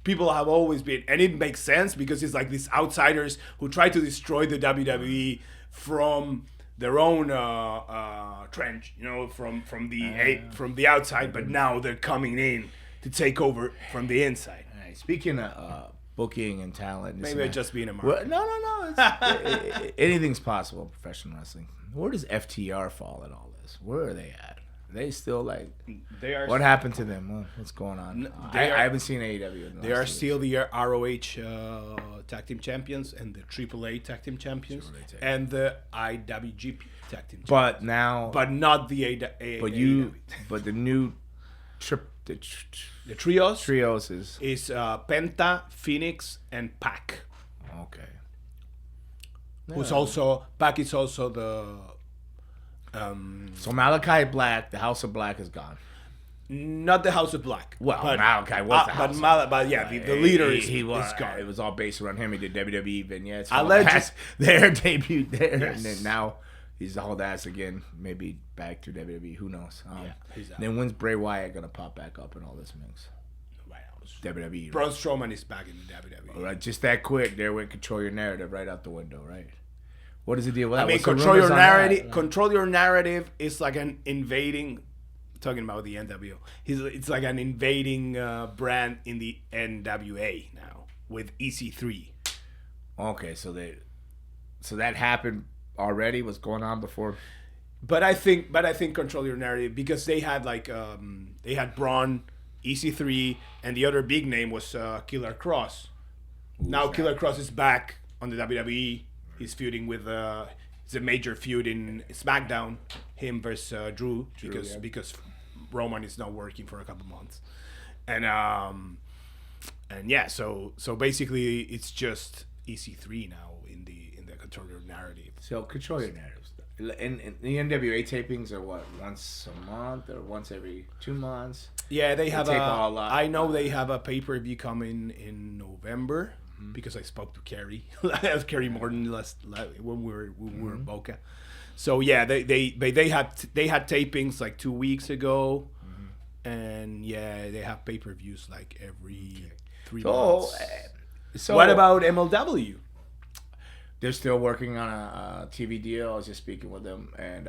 [SPEAKER 3] people have always been, and it makes sense because it's like these outsiders who try to destroy the WWE from their own trench, from the outside. But now they're coming in to take over from the inside.
[SPEAKER 2] All right, speaking of booking and talent,
[SPEAKER 3] Maybe I just being a
[SPEAKER 2] Well,
[SPEAKER 3] market.
[SPEAKER 2] no. Anything's possible in professional wrestling. Where does FTR fall in all this? Where are they at? Are they still like?
[SPEAKER 3] They are.
[SPEAKER 2] What happened to them? What's going on? I haven't seen AEW. In the
[SPEAKER 3] They are
[SPEAKER 2] last 2
[SPEAKER 3] still the ROH Tag Team Champions and the AAA Tag Team Champions
[SPEAKER 2] AAA Tag
[SPEAKER 3] and the IWGP Tag Team Champions.
[SPEAKER 2] But now,
[SPEAKER 3] But not the AEW.
[SPEAKER 2] but the new
[SPEAKER 3] The trios
[SPEAKER 2] trios is
[SPEAKER 3] is Penta, Phoenix, and Pac.
[SPEAKER 2] okay.
[SPEAKER 3] Who's also Pac is also the
[SPEAKER 2] So Malachi Black, the House of Black, is gone.
[SPEAKER 3] not the House of Black.
[SPEAKER 2] Well, Malachi was the House of Black.
[SPEAKER 3] but yeah, the leader is
[SPEAKER 2] was
[SPEAKER 3] gone.
[SPEAKER 2] It was all based around him. He did WWE vignettes.
[SPEAKER 3] Alleged-
[SPEAKER 2] Their debut there,
[SPEAKER 3] Yes.
[SPEAKER 2] and then now he's all ass again. Maybe back to WWE. Who knows?
[SPEAKER 3] he's out.
[SPEAKER 2] Then when's Bray Wyatt gonna pop back up in all this mix? WWE.
[SPEAKER 3] Braun Strowman is back in the WWE.
[SPEAKER 2] All right, just that quick. There went Control Your Narrative right out the window, right? What is the deal with that?
[SPEAKER 3] I mean,
[SPEAKER 2] What's the
[SPEAKER 3] control your
[SPEAKER 2] rumors on that?
[SPEAKER 3] narrative. Control your narrative is like an invading. Talking about the NWO, it's like an invading brand in the NWA now with EC3.
[SPEAKER 2] Okay, so that happened already. What's going on before?
[SPEAKER 3] But I think control your narrative because they had they had Braun, EC3, and the other big name was Killer Cross. Now Killer Cross is back on the WWE. He's feuding with it's a major feud in SmackDown. Him versus Drew because Roman is not working for a couple months, and yeah, so basically it's just EC3 now in the control your narrative.
[SPEAKER 2] So Control Your Narrative. And the NWA tapings are what, once a month or once every 2 months?
[SPEAKER 3] Yeah, they have
[SPEAKER 2] tape a lot.
[SPEAKER 3] I know they have a pay-per-view coming in November because I spoke to Kerry. I asked Kerry Moulton when we were in Boca. So yeah, they had tapings like 2 weeks ago, and yeah, they have pay-per-views like every 3 months.
[SPEAKER 2] So
[SPEAKER 3] What about MLW?
[SPEAKER 2] They're still working on a TV deal. I was just speaking with them, and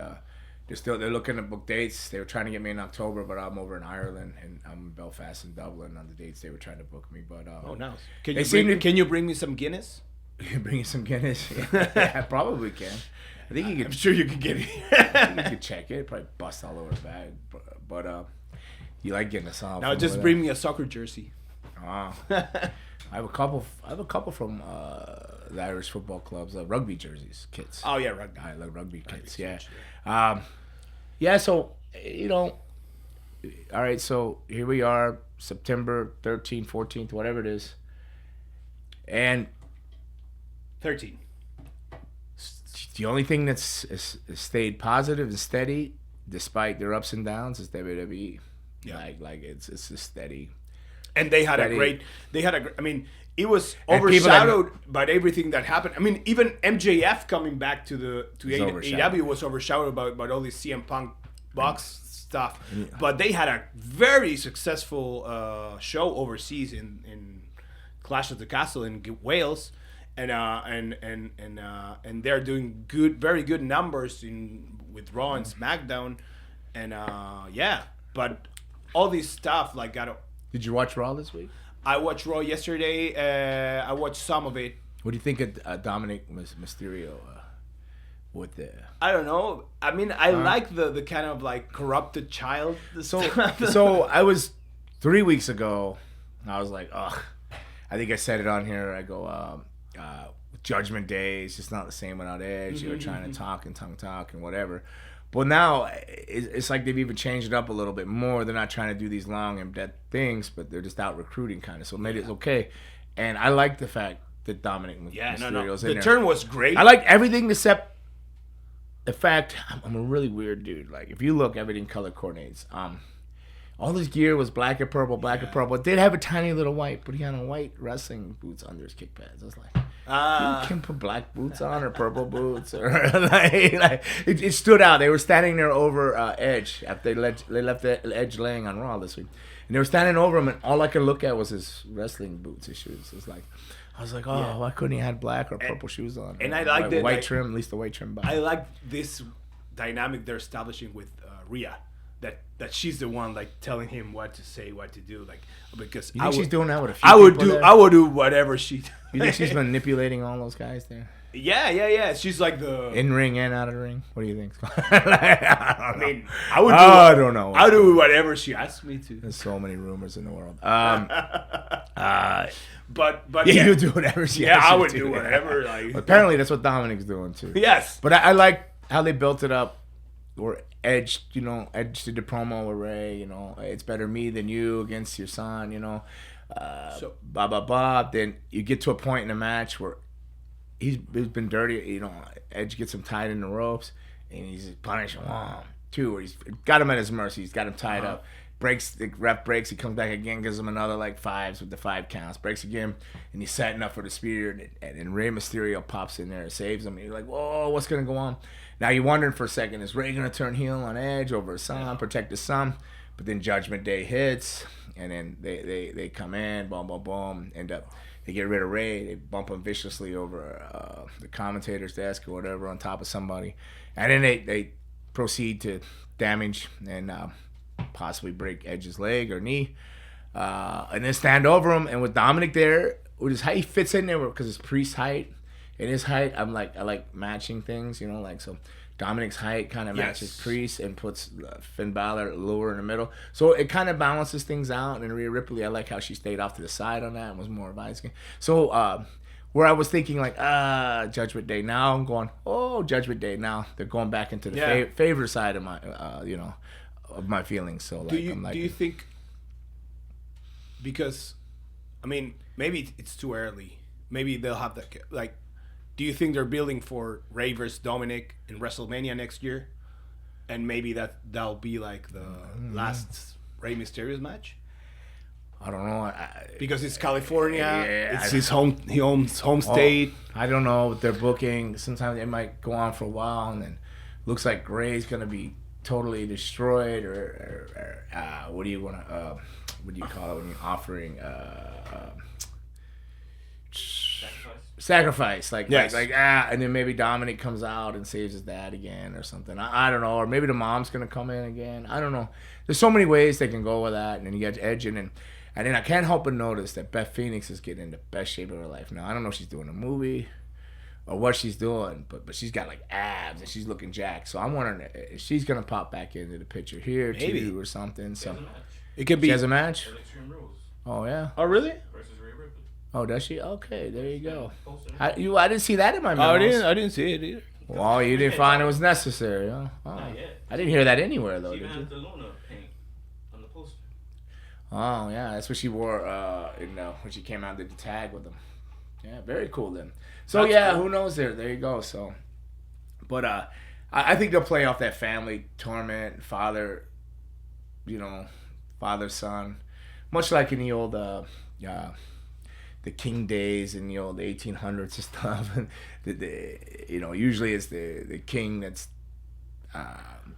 [SPEAKER 2] they're looking to book dates. They were trying to get me in October, but I'm over in Ireland, and I'm in Belfast and Dublin on the dates they were trying to book me. But
[SPEAKER 3] Oh, nice.
[SPEAKER 2] Can
[SPEAKER 3] you bring me some Guinness?
[SPEAKER 2] bring you some Guinness? Yeah, I probably can. I think you
[SPEAKER 3] I'm
[SPEAKER 2] could.
[SPEAKER 3] sure you can get it.
[SPEAKER 2] You could check it. Probably bust all over the bag, but you like Guinness? Huh?
[SPEAKER 3] Now
[SPEAKER 2] From
[SPEAKER 3] just
[SPEAKER 2] over
[SPEAKER 3] bring me a soccer jersey.
[SPEAKER 2] there? I have a couple from the Irish football clubs, rugby jerseys, kits.
[SPEAKER 3] Oh yeah, rugby.
[SPEAKER 2] I like rugby kits.
[SPEAKER 3] huge,
[SPEAKER 2] Yeah. Yeah. So all right. So here we are, September 13th, 14th, whatever it is, and
[SPEAKER 3] 13.
[SPEAKER 2] the only thing that's stayed positive and steady despite their ups and downs is WWE.
[SPEAKER 3] Yeah.
[SPEAKER 2] Like it's just steady.
[SPEAKER 3] And they had
[SPEAKER 2] Steady.
[SPEAKER 3] I mean, it was
[SPEAKER 2] And people that-
[SPEAKER 3] overshadowed by everything that happened. I mean, even MJF coming back to
[SPEAKER 2] overshadowed.
[SPEAKER 3] AEW was overshadowed by all this CM Punk box stuff. But they had a very successful show overseas in Clash of the Castle in Wales, and they're doing very good numbers with Raw and SmackDown, and yeah. But all this stuff got.
[SPEAKER 2] Did you watch Raw this week?
[SPEAKER 3] I watched Raw yesterday. I watched some of it.
[SPEAKER 2] What do you think of Dominic Mysterio with the?
[SPEAKER 3] I don't know. I mean, I like the kind of like corrupted child.
[SPEAKER 2] So I was 3 weeks ago. I was like, ugh. I think I said it on here. I go, Judgment Day is just not the same without Edge. They were trying to talk and tongue talk and whatever. But now it's like they've even changed it up a little bit more. They're not trying to do these long in-depth things, but they're just out recruiting kind of. So maybe it's okay. And I like the fact that Dominic Mysterio's in there.
[SPEAKER 3] The turn was great.
[SPEAKER 2] I like everything except the fact I'm a really weird dude. Like if you look, everything color coordinates. All his gear was black and purple, black and purple. It did have a tiny little white, but he had a white wrestling boots under his kick pads. I was like, you can put black boots on or purple boots, or like it stood out. They were standing there over Edge after they left the Edge laying on Raw this week, and they were standing over him, and all I could look at was his wrestling boots, his shoes. It's like I was like, why couldn't he have black or purple shoes on?
[SPEAKER 3] And I like the
[SPEAKER 2] white trim, at least the white trim.
[SPEAKER 3] I like this dynamic they're establishing with Rhea. That she's the one like telling him what to say, what to do, like because
[SPEAKER 2] you think she's doing that with a few
[SPEAKER 3] I would do whatever she.
[SPEAKER 2] You think she's manipulating all those guys there?
[SPEAKER 3] Yeah. She's like the
[SPEAKER 2] in ring and out of the ring. What do you think? I
[SPEAKER 3] mean, I would.
[SPEAKER 2] I don't know.
[SPEAKER 3] I'll do whatever she asks me to.
[SPEAKER 2] There's so many rumors in the world.
[SPEAKER 3] But
[SPEAKER 2] you do whatever she asks.
[SPEAKER 3] I would do whatever. Like
[SPEAKER 2] apparently that's what Dominic's doing too.
[SPEAKER 3] Yes,
[SPEAKER 2] but I like how they built it up. Or Edge, Edge did the promo with Ray, it's better me than you against your son, blah, blah, blah. Then you get to a point in the match where he's been dirty, Edge gets him tied in the ropes, and he's punishing him. Two, where he's got him at his mercy. He's got him tied up. The ref breaks, he comes back again, gives him another like fives with the 5 counts, breaks again, and he's setting up for the spear, and Rey Mysterio pops in there and saves him. And you're like, whoa, what's going to go on? Now you're wondering for a second, is Rey going to turn heel on Edge over his son, protect his son? But then Judgment Day hits, and then they come in, boom, boom, boom, they get rid of Rey, they bump him viciously over the commentator's desk or whatever on top of somebody, and then they proceed to damage and possibly break Edge's leg or knee, and then stand over him. And with Dominic there, with his height, he fits in there because his priest height and his height. I like matching things, so Dominic's height kind of matches Priest and puts Finn Balor lower in the middle, so it kind of balances things out. And Rhea Ripley, I like how she stayed off to the side on that and was more advised. So where I was thinking like Judgment Day, now I'm going Judgment Day. Now they're going back into the favor side of my of my feelings. So
[SPEAKER 3] do you think, because I mean maybe it's too early, maybe they'll have that, like, do you think they're building for Rey versus Dominic in WrestleMania next year, and maybe that'll be like the last Rey Mysterio's match?
[SPEAKER 2] I don't know,
[SPEAKER 3] because it's California, it's his home state.
[SPEAKER 2] I don't know what they're booking. Sometimes it might go on for a while, and then looks like Rey's gonna be totally destroyed, or what do you want to what do you call it when you're offering sacrifice, and then maybe Dominic comes out and saves his dad again or something. I don't know, or maybe the mom's gonna come in again. I don't know. There's so many ways they can go with that, and then you get Edge in, and then I can't help but notice that Beth Phoenix is getting in the best shape of her life now. I don't know if she's doing a movie or what she's doing, but she's got like abs and she's looking jacked. So I'm wondering if she's gonna pop back into the picture here too or something. So
[SPEAKER 3] it could be.
[SPEAKER 2] She has a match.
[SPEAKER 4] Extreme Rules.
[SPEAKER 2] Oh yeah.
[SPEAKER 3] Oh really?
[SPEAKER 4] Versus Rhea Ripley.
[SPEAKER 2] Oh, does she? Okay, there you go. I didn't see that in my
[SPEAKER 3] memos.
[SPEAKER 2] I
[SPEAKER 3] didn't see it either.
[SPEAKER 2] Well, you didn't find it was necessary, huh? Oh.
[SPEAKER 4] Not yet.
[SPEAKER 2] I didn't hear that anywhere though.
[SPEAKER 4] She even
[SPEAKER 2] Did you?
[SPEAKER 4] has the Luna paint on the poster.
[SPEAKER 2] Oh yeah, that's what she wore when she came out, did the tag with them. Yeah, very cool then. So that's cool. Who knows there? There you go. So, but I think they'll play off that family torment, father, son, much like in the old the King days in the old 1800s and stuff. And usually it's the king that's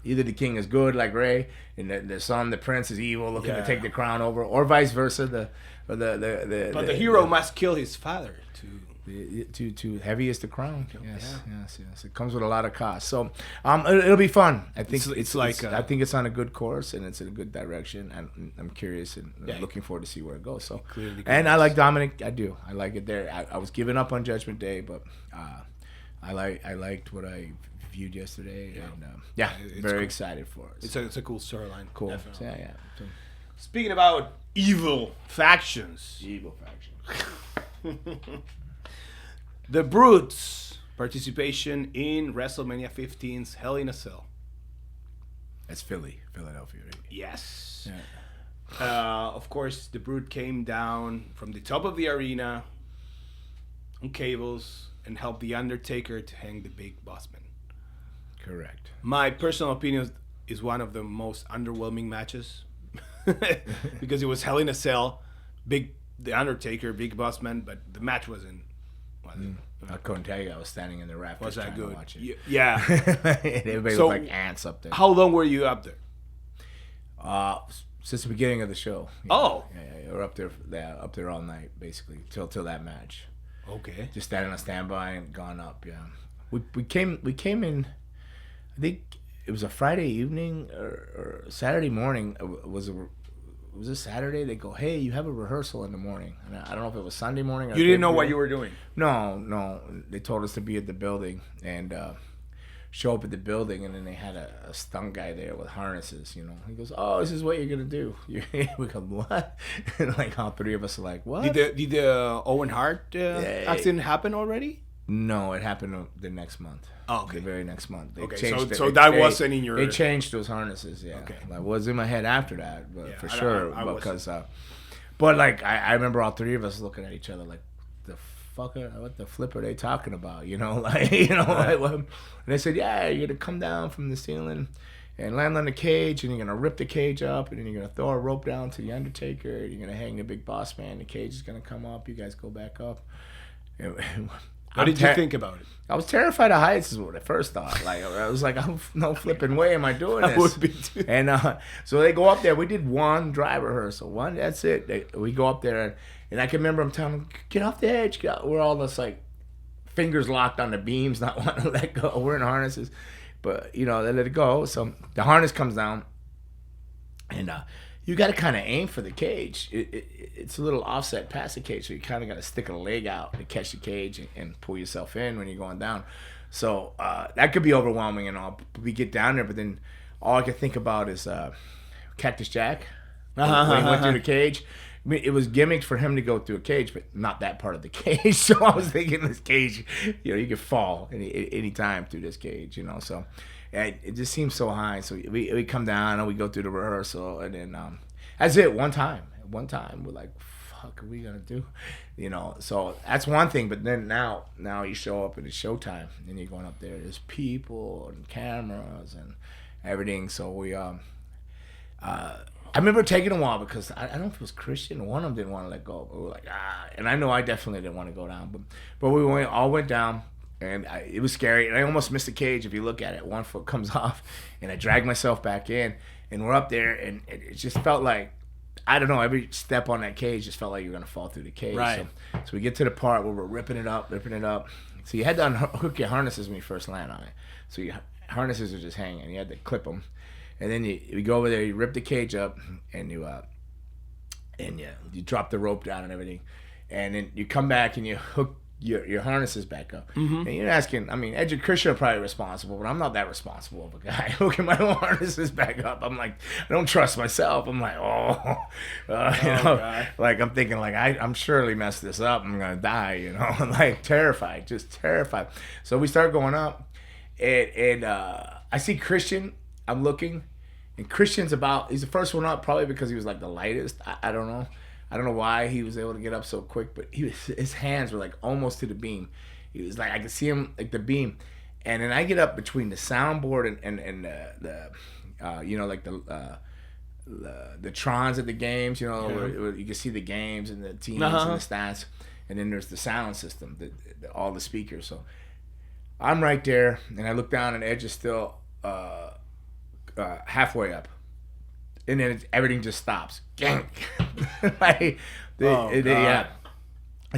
[SPEAKER 2] either the king is good like Rey, and the son, the prince, is evil, looking to take the crown over, or vice versa. But the hero must kill his father to heavy is the crown. Yes. It comes with a lot of cost. So it'll be fun. I think I think it's on a good course and it's in a good direction. And I'm curious and looking forward to see where it goes. So and I like Dominic. I do. I like it there. I was giving up on Judgment Day, but I liked what I viewed yesterday. And very excited for it.
[SPEAKER 3] It's a cool storyline.
[SPEAKER 2] Cool.
[SPEAKER 3] Definitely.
[SPEAKER 2] So,
[SPEAKER 3] Speaking about evil factions. The Brutes participation in WrestleMania 15's Hell in a Cell.
[SPEAKER 2] That's Philadelphia. Right?
[SPEAKER 3] Yes.
[SPEAKER 2] Yeah.
[SPEAKER 3] Of course, the Brute came down from the top of the arena on cables and helped the Undertaker to hang the Big Boss Man.
[SPEAKER 2] Correct.
[SPEAKER 3] My personal opinion is one of the most underwhelming matches because it was Hell in a Cell, the Undertaker, Big Boss Man, but the match wasn't.
[SPEAKER 2] I couldn't tell you. I was standing in the rafters
[SPEAKER 3] Was that
[SPEAKER 2] trying
[SPEAKER 3] good?
[SPEAKER 2] to watch it.
[SPEAKER 3] Yeah.
[SPEAKER 2] And everybody
[SPEAKER 3] So,
[SPEAKER 2] was like ants up there.
[SPEAKER 3] How long were you up there?
[SPEAKER 2] Since the beginning of the show.
[SPEAKER 3] Oh.
[SPEAKER 2] Yeah, we're up there all night, basically, till that match.
[SPEAKER 3] Okay.
[SPEAKER 2] Just standing on standby and gone up. Yeah, we came in. I think it was a Friday evening or Saturday morning. Was it Saturday? They go, hey, you have a rehearsal in the morning. And I don't know if it was Sunday morning. Or
[SPEAKER 3] You didn't know what you were doing?
[SPEAKER 2] No. They told us to be at the building and show up at the building, and then they had a stunt guy there with harnesses. You know, he goes, oh, this is what you're gonna do. We go, what? And like all three of us are like, what?
[SPEAKER 3] Did the Owen Hart accident happen already?
[SPEAKER 2] No, it happened the next month.
[SPEAKER 3] Oh, okay.
[SPEAKER 2] The very next month. They
[SPEAKER 3] Okay,
[SPEAKER 2] changed
[SPEAKER 3] so
[SPEAKER 2] it.
[SPEAKER 3] that
[SPEAKER 2] They-
[SPEAKER 3] wasn't in your.
[SPEAKER 2] They changed those harnesses, yeah.
[SPEAKER 3] Okay.
[SPEAKER 2] Like, was in my head after that, but
[SPEAKER 3] Yeah,
[SPEAKER 2] for
[SPEAKER 3] I-
[SPEAKER 2] sure.
[SPEAKER 3] I wasn't.
[SPEAKER 2] Because, but like, I remember all three of us looking at each other like, what the flip are they talking about? You know, like, like, what? And they said, yeah, you're gonna come down from the ceiling and land on the cage, and you're gonna rip the cage up, and then you're gonna throw a rope down to the Undertaker, and you're gonna hang the Big Boss Man. The cage is gonna come up. You guys go back up.
[SPEAKER 3] What did you think about it?
[SPEAKER 2] I was terrified of heights is what I first thought. Like, I was like, no flipping way am I doing this.
[SPEAKER 3] I would be too.
[SPEAKER 2] And so they go up there. We did one dry rehearsal. That's it. We go up there, and I can remember them telling them, get off the edge. We're all just like fingers locked on the beams, not wanting to let go. We're in harnesses. But, they let it go. So the harness comes down, and you got to kind of aim for the cage. It's a little offset past the cage, so you kind of got to stick a leg out to catch the cage and pull yourself in when you're going down. So that could be overwhelming and all. We get down there, but then all I could think about is Cactus Jack. When he went through the cage. I mean, it was gimmicked for him to go through a cage, but not that part of the cage. So I was thinking this cage, you could fall any time through this cage, So it just seems so high. So we come down and we go through the rehearsal, and then that's it. One time, we're like, fuck, are we gonna do? So that's one thing. But then now you show up and it's showtime, and you're going up there. There's people and cameras and everything. So we I remember taking a while because I don't know if it was Christian. One of them didn't want to let go. But we were like, and I know I definitely didn't want to go down. But we all went down, and it was scary. And I almost missed the cage. If you look at it, one foot comes off, and I dragged myself back in. And we're up there, and it just felt like, I don't know, every step on that cage just felt like you're going to fall through the cage.
[SPEAKER 3] Right.
[SPEAKER 2] So we get to the part where we're ripping it up. So you had to unhook your harnesses when you first land on it. So your harnesses are just hanging. You had to clip them. And then you go over there, you rip the cage up, and you drop the rope down and everything. And then you come back and you hook your harnesses back up. Mm-hmm. And you're asking, Edge and Christian are probably responsible, but I'm not that responsible of a guy hooking my own harnesses back up. I'm like, I don't trust myself. I'm like, like I'm thinking like I'm surely messed this up. I'm gonna die, I'm like terrified, just terrified. So we start going up, and I see Christian. I'm looking, and Christian's he's the first one up, probably because he was like the lightest. I don't know. I don't know why he was able to get up so quick, but his hands were like almost to the beam. He was like, I could see him like the beam. And then I get up between the soundboard and the trons at the games, where you can see the games and the teams and the stats. And then there's the sound system, all the speakers. So I'm right there, and I look down, and Edge is still halfway up, and then everything just stops. It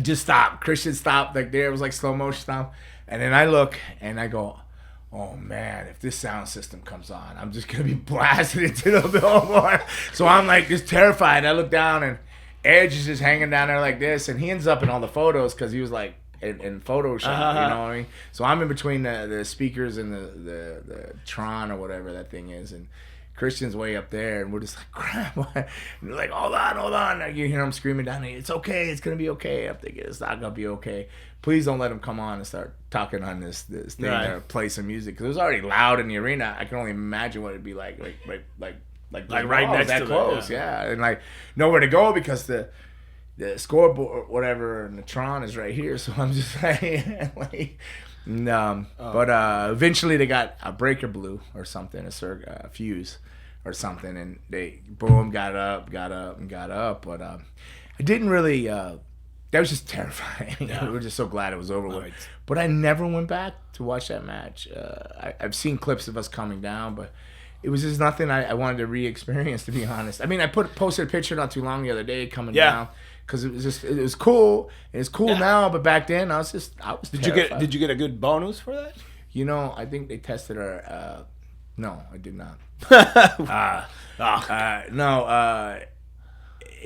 [SPEAKER 2] just stopped. Christian stopped. Like there was like slow motion stop, and then I look and I go, oh man, if this sound system comes on, I'm just gonna be blasted into the billboard. So I'm like just terrified. I look down, and Edge is just hanging down there like this, and he ends up in all the photos because he was like in Photoshop, you know what I mean? So I'm in between the speakers and the Tron or whatever that thing is, and Christian's way up there, and we're just like, crap. And they're like, hold on. And you hear him screaming down there, it's okay, it's going to be okay. I'm thinking, it's not going to be okay. Please don't let him come on and start talking on this thing or play some music. Because it was already loud in the arena. I can only imagine what it'd be like right next
[SPEAKER 3] to
[SPEAKER 2] that
[SPEAKER 3] it,
[SPEAKER 2] close. Yeah. And like nowhere to go because the scoreboard or whatever and the Tron is right here. So I'm just like but eventually they got a breaker blew or something, a fuse or something, and they boom got up. But I didn't really. That was just terrifying.
[SPEAKER 3] Yeah.
[SPEAKER 2] We were just so glad it was over with. But I never went back to watch that match. I've seen clips of us coming down, but it was just nothing I wanted to re-experience, to be honest. I mean, I posted a picture not too long the other day coming down. Because it was cool, and it's cool now. But back then, I was terrified.
[SPEAKER 3] Did you get a good bonus for that?
[SPEAKER 2] You know, I think they tested our. No, I did not.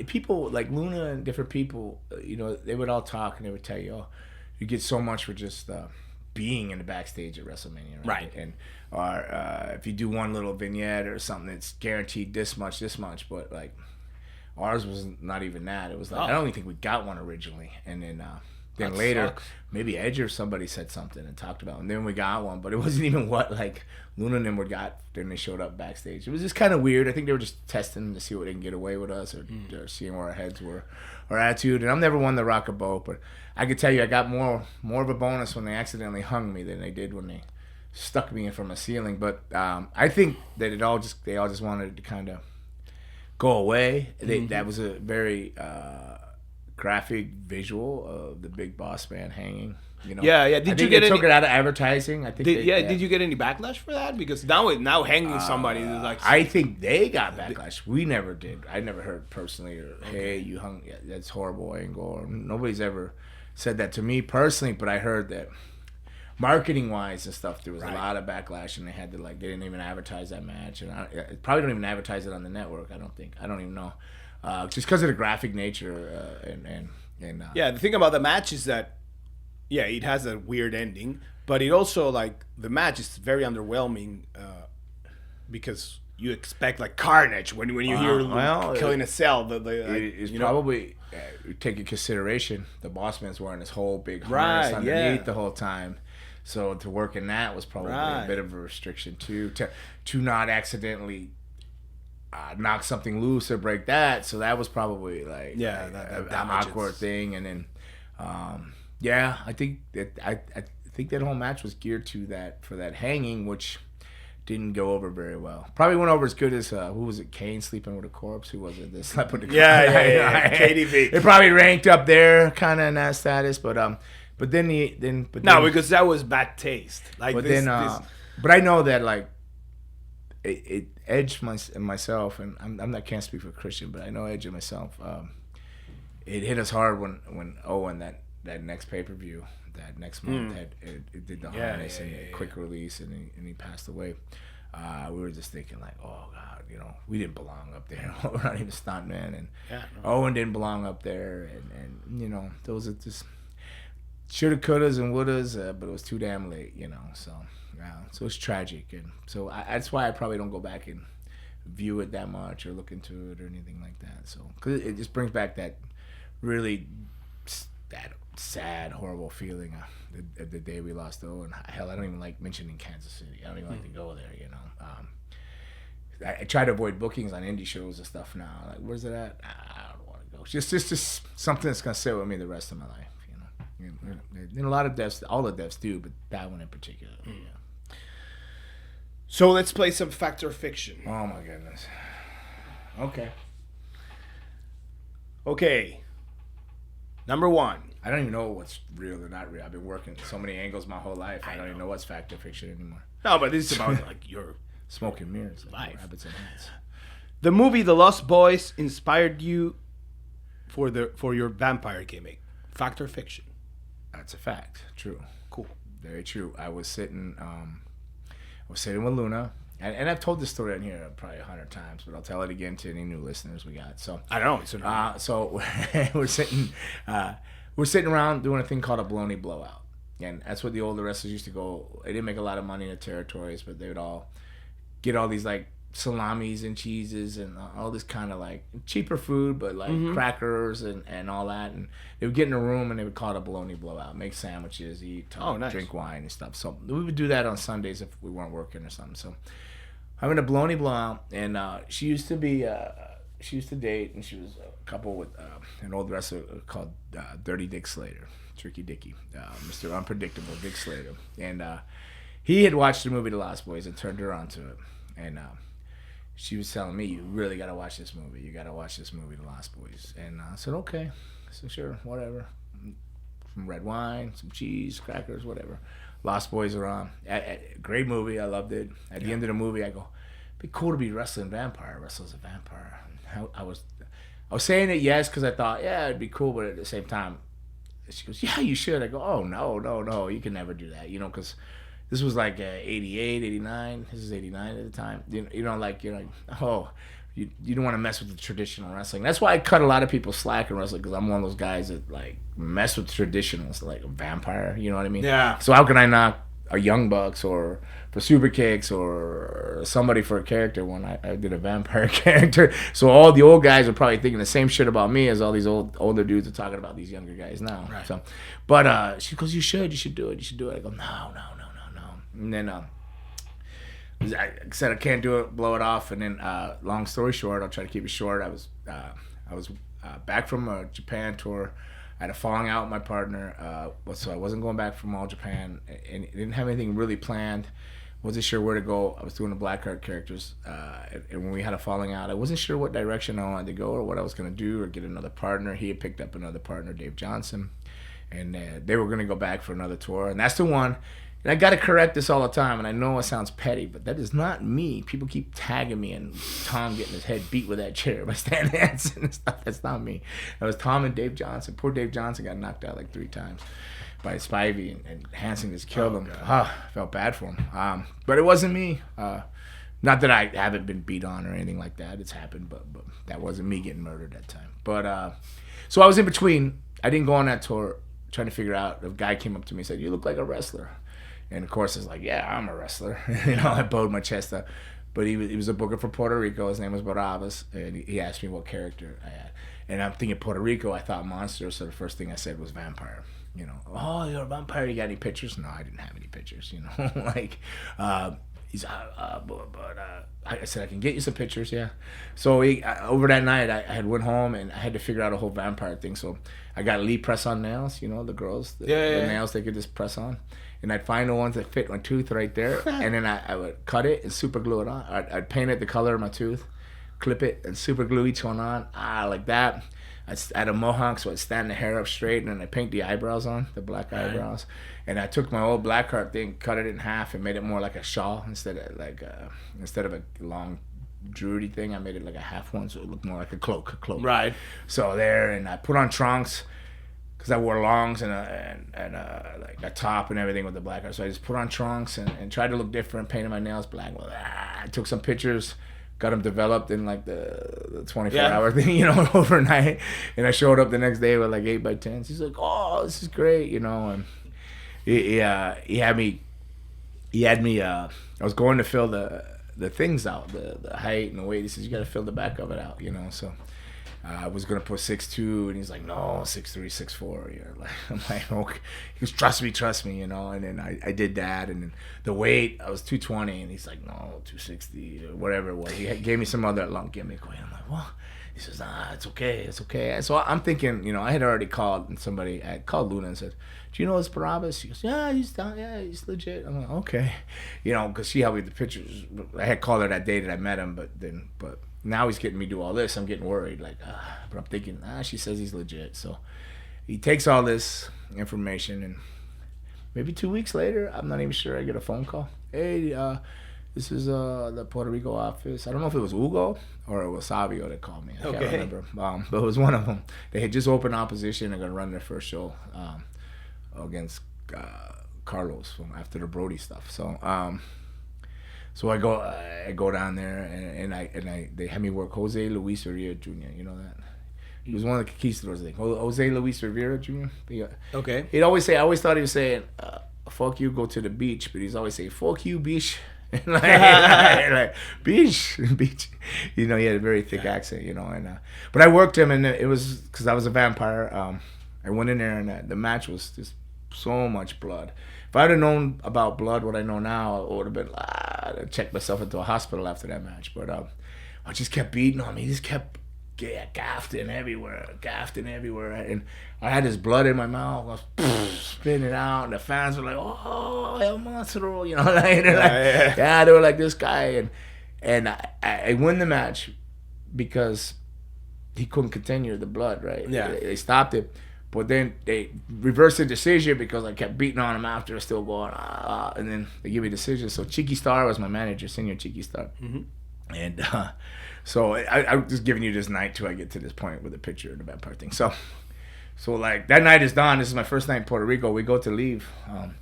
[SPEAKER 2] People like Luna and different people, you know, they would all talk and they would tell you, "Oh, you get so much for just being in the backstage at WrestleMania,
[SPEAKER 3] right?"
[SPEAKER 2] And or if you do one little vignette or something, it's guaranteed this much. But like. Ours was not even that. It was like I don't even think we got one originally, and then later
[SPEAKER 3] sucks.
[SPEAKER 2] Maybe Edge or somebody said something and talked about it, and then we got one, but it wasn't even what like Luna and them would got. Then they showed up backstage. It was just kind of weird. I think they were just testing to see what they can get away with us or seeing where our heads were, our attitude. And I'm never one to rock a boat, but I could tell you I got more of a bonus when they accidentally hung me than they did when they stuck me in from a ceiling. But I think that they all just wanted to kind of go away. That was a very graphic visual of the Big Boss Man hanging. You know.
[SPEAKER 3] Yeah.
[SPEAKER 2] Did you get took it out of advertising? I think.
[SPEAKER 3] Did you get any backlash for that? Because now hanging somebody is like.
[SPEAKER 2] I think they got backlash. We never did. I never heard personally or hey, you hung. Yeah, that's horrible angle. Or nobody's ever said that to me personally, but I heard that. Marketing wise and stuff, there was a lot of backlash, and they had to they didn't even advertise that match, and I probably don't even advertise it on the network. I don't even know, just because of the graphic nature and
[SPEAKER 3] the thing about the match is that it has a weird ending, but it also the match is very underwhelming because you expect carnage when you hear killing a cell.
[SPEAKER 2] It's probably take into consideration the Boss Man's wearing this whole big harness underneath the whole time. So to work in that was probably a bit of a restriction too. To not accidentally knock something loose or break that. So that was probably an awkward thing. And then I think that whole match was geared to that for that hanging, which didn't go over very well. Probably went over as good as who was it? Kane sleeping with a corpse. Who was it? That slept with the corpse.
[SPEAKER 3] KDV.
[SPEAKER 2] It probably ranked up there, kind of in that status, but
[SPEAKER 3] because that was bad taste.
[SPEAKER 2] But I know that Edge and myself, and I'm not can't speak for Christian, but I know Edge and myself. It hit us hard when Owen that next pay-per-view that next month it did the harness and quick release and he passed away. We were just thinking oh God, you know, we didn't belong up there. We're not even stuntmen, and Owen didn't belong up there, and you know, those are just shoulda, couldas, and wouldas, but it was too damn late, you know. So so it's tragic, and so that's why I probably don't go back and view it that much or look into it or anything like that. So because it just brings back that really that sad, horrible feeling the day we lost Owen. Hell, I don't even like mentioning Kansas City. I don't even like to go there, you know. I try to avoid bookings on indie shows and stuff now. Where's it at? I don't want to go. It's just something that's gonna sit with me the rest of my life. And a lot of deaths, all the deaths do, but that one in particular. Yeah.
[SPEAKER 3] So let's play some fact or fiction.
[SPEAKER 2] Oh my goodness.
[SPEAKER 3] Okay. Number one.
[SPEAKER 2] I don't even know what's real or not real. I've been working so many angles my whole life. I don't even know what's fact or fiction anymore.
[SPEAKER 3] No, but this is about your
[SPEAKER 2] smoke and mirrors,
[SPEAKER 3] life.
[SPEAKER 2] Habits and hats.
[SPEAKER 3] The movie The Lost Boys inspired you for your vampire gimmick. Fact or fiction?
[SPEAKER 2] That's a fact. True.
[SPEAKER 3] Cool.
[SPEAKER 2] Very true. I was sitting with Luna, and I've told this story on here probably 100 times, but I'll tell it again to any new listeners we got. So
[SPEAKER 3] I don't know.
[SPEAKER 2] So we're sitting around doing a thing called a baloney blowout, and that's what the older wrestlers used to go. They didn't make a lot of money in the territories, but they would all get all these salamis and cheeses and all this kind of like cheaper food, but like crackers and all that. And they would get in a room and they would call it a bologna blowout, make sandwiches, eat, talk,
[SPEAKER 3] nice.
[SPEAKER 2] drink wine and stuff. So we would do that on Sundays if we weren't working or something. So having a bologna blowout, and she used to date, and she was a couple with an old wrestler called Dirty Dick Slater, Tricky Dicky, Mr. Unpredictable Dick Slater. And he had watched the movie The Lost Boys and turned her onto it. And she was telling me, you really got to watch this movie. You got to watch this movie, The Lost Boys. And I said, okay. So sure, whatever. Some red wine, some cheese, crackers, whatever. Lost Boys are on. Great movie. I loved it. At the end of the movie, I go, it'd be cool to be wrestling vampire. Wrestle as a vampire. I was saying it yes because I thought, yeah, it'd be cool. But at the same time, she goes, yeah, you should. I go, oh, no. You can never do that. Because this was like 88, 89. This is 89 at the time. You're like, oh, you don't want to mess with the traditional wrestling. That's why I cut a lot of people slack in wrestling, because I'm one of those guys that like mess with traditionals, like a vampire. You know what I mean?
[SPEAKER 3] Yeah.
[SPEAKER 2] So how can I knock a Young Bucks or for super kicks or somebody for a character when I did a vampire character? So all the old guys are probably thinking the same shit about me as all these older dudes are talking about these younger guys now.
[SPEAKER 3] Right.
[SPEAKER 2] So, but she goes, you should do it. I go, no. And then I said I can't do it, blow it off. And then long story short, I'll try to keep it short. I was back from a Japan tour. I had a falling out with my partner, so I wasn't going back from All Japan, and didn't have anything really planned. Wasn't sure where to go. I was doing the Blackheart characters, and when we had a falling out, I wasn't sure what direction I wanted to go or what I was going to do or get another partner. He had picked up another partner, Dave Johnson, and they were going to go back for another tour, and that's the one. And I got to correct this all the time, and I know it sounds petty, but that is not me. People keep tagging me and Tom getting his head beat with that chair by Stan Hansen and stuff. That's not me. That was Tom and Dave Johnson. Poor Dave Johnson got knocked out like 3 times by Spivey, and Hansen just killed him. I felt bad for him. But it wasn't me. Not that I haven't been beat on or anything like that. It's happened, but that wasn't me getting murdered that time. But so I was in between. I didn't go on that tour trying to figure out. A guy came up to me and said, "You look like a wrestler." And of course, it's like, yeah, I'm a wrestler. I bowed my chest up. But he was a booker for Puerto Rico. His name was Barabbas. And he asked me what character I had. And I'm thinking Puerto Rico, I thought monster. So the first thing I said was vampire. Oh, you're a vampire. You got any pictures? No, I didn't have any pictures. I said, I can get you some pictures, yeah. So over that night, I had went home and I had to figure out a whole vampire thing. So I got Lee press-on nails, the girls, the nails they could just press on. And I'd find the ones that fit my tooth right there, and then I would cut it and super glue it on. I'd paint it the color of my tooth, clip it, and super glue each one on. Like that. I had a mohawk, so I'd stand the hair up straight, and then I'd paint the eyebrows on, the black eyebrows. And I took my old Blackheart thing, cut it in half, and made it more like a shawl instead of a long druidy thing. I made it like a half one, so it looked more like a cloak.
[SPEAKER 3] Right.
[SPEAKER 2] So there, and I put on trunks, because I wore longs and like a top and everything with the Blackheart. So I just put on trunks and tried to look different, painted my nails black. Well, I took some pictures, got them developed in like the 24-hour thing, overnight. And I showed up the next day with like 8x10s. He's like, "Oh, this is great," and he had me. I was going to fill the things out, the height and the weight. He says, "You got to fill the back of it out," So I was gonna put 6'2", and he's like, "No, 6'3", 6'4". I'm like, okay. He goes, trust me, And then I did that, and then the weight, I was 220, and he's like, "No, 260", or whatever it was. He gave me some other lump gimmick weight. I'm like, "What?" He says, it's okay. So I'm thinking, I had already called, and somebody, I called Luna and said, "Do you know this Barabbas?" He goes, "Yeah, he's down. Yeah, he's legit." I'm like, okay, because she helped me with the pictures. I had called her that day that I met him, but now he's getting me do all this. I'm getting worried, but I'm thinking, she says he's legit. So he takes all this information, and maybe 2 weeks later, I'm not even sure, I get a phone call. "Hey, this is the Puerto Rico office." I don't know if it was Hugo or it was Savio that called me. I can't remember. But it was one of them. They had just opened opposition. They're going to run their first show against Carlos after the Brody stuff. So I go down there, and they had me work Jose Luis Rivera Jr. You know that? He was one of the conquistadors, I think. Jose Luis Rivera Jr.
[SPEAKER 3] Okay.
[SPEAKER 2] I always thought he was saying, "Fuck you, go to the beach," but he's always saying, "Fuck you, beach," like beach. You know, he had a very thick accent, you know. And but I worked him, and it was because I was a vampire. I went in there, and the match was just so much blood. If I'd have known about blood what I know now, I would have been I'd checked myself into a hospital after that match. But I just kept beating on me. He just kept gaffing everywhere, and I had this blood in my mouth. I was spitting out, and the fans were like, "Oh, El Monstro," you know, yeah, they were like this guy, and I win the match because he couldn't continue the blood, right?
[SPEAKER 3] Yeah,
[SPEAKER 2] they stopped it, but then they reversed the decision because I kept beating on him after, still going, and then they give me a decision. So Chiqui Star was my manager, Senior Chiqui Star, and. So I'm just giving you this night till I get to this point with the picture of the vampire thing. So like that night is done. This is my first night in Puerto Rico. We go to leave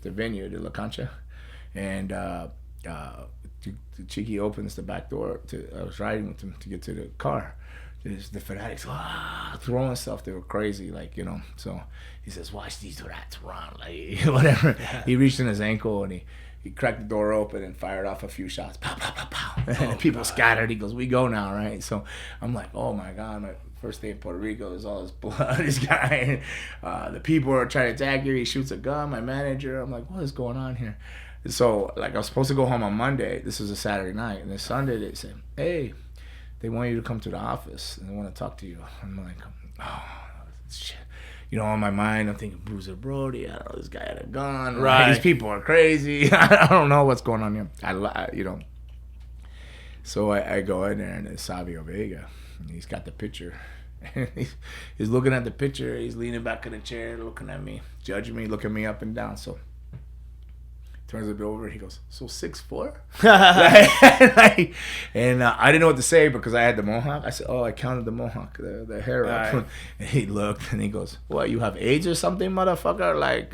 [SPEAKER 2] the venue, the La Concha, and Chiqui opens the back door. I was riding with him to get to the car. The fanatics throwing stuff. They were crazy, like, you know. So he says, "Watch these rats run," like whatever. He reached in his ankle and he cracked the door open and fired off a few shots. Pow, pow, pow, pow. And people scattered. He goes, "We go now," right? So I'm like, oh my God, my first day in Puerto Rico, there's all this blood, this guy. The people are trying to attack you. He shoots a gun, my manager. I'm like, what is going on here? So, like, I was supposed to go home on Monday. This was a Saturday night. And then Sunday, they said, "Hey, they want you to come to the office and they want to talk to you." I'm like, oh, shit. You know, on my mind, I'm thinking, Bruiser Brody, I don't know, this guy had a gun.
[SPEAKER 3] Right.
[SPEAKER 2] These people are crazy. I don't know what's going on here. You know. So I go in there, and it's Savio Vega. And he's got the picture. He's looking at the picture. He's leaning back in the chair, looking at me, judging me, looking me up and down. So turns it over, he goes, "So 6'4"? And I didn't know what to say because I had the mohawk. I said, "Oh, I counted the mohawk, the hair up."
[SPEAKER 3] Right.
[SPEAKER 2] And he looked and he goes, "What, you have AIDS or something, motherfucker?" Like,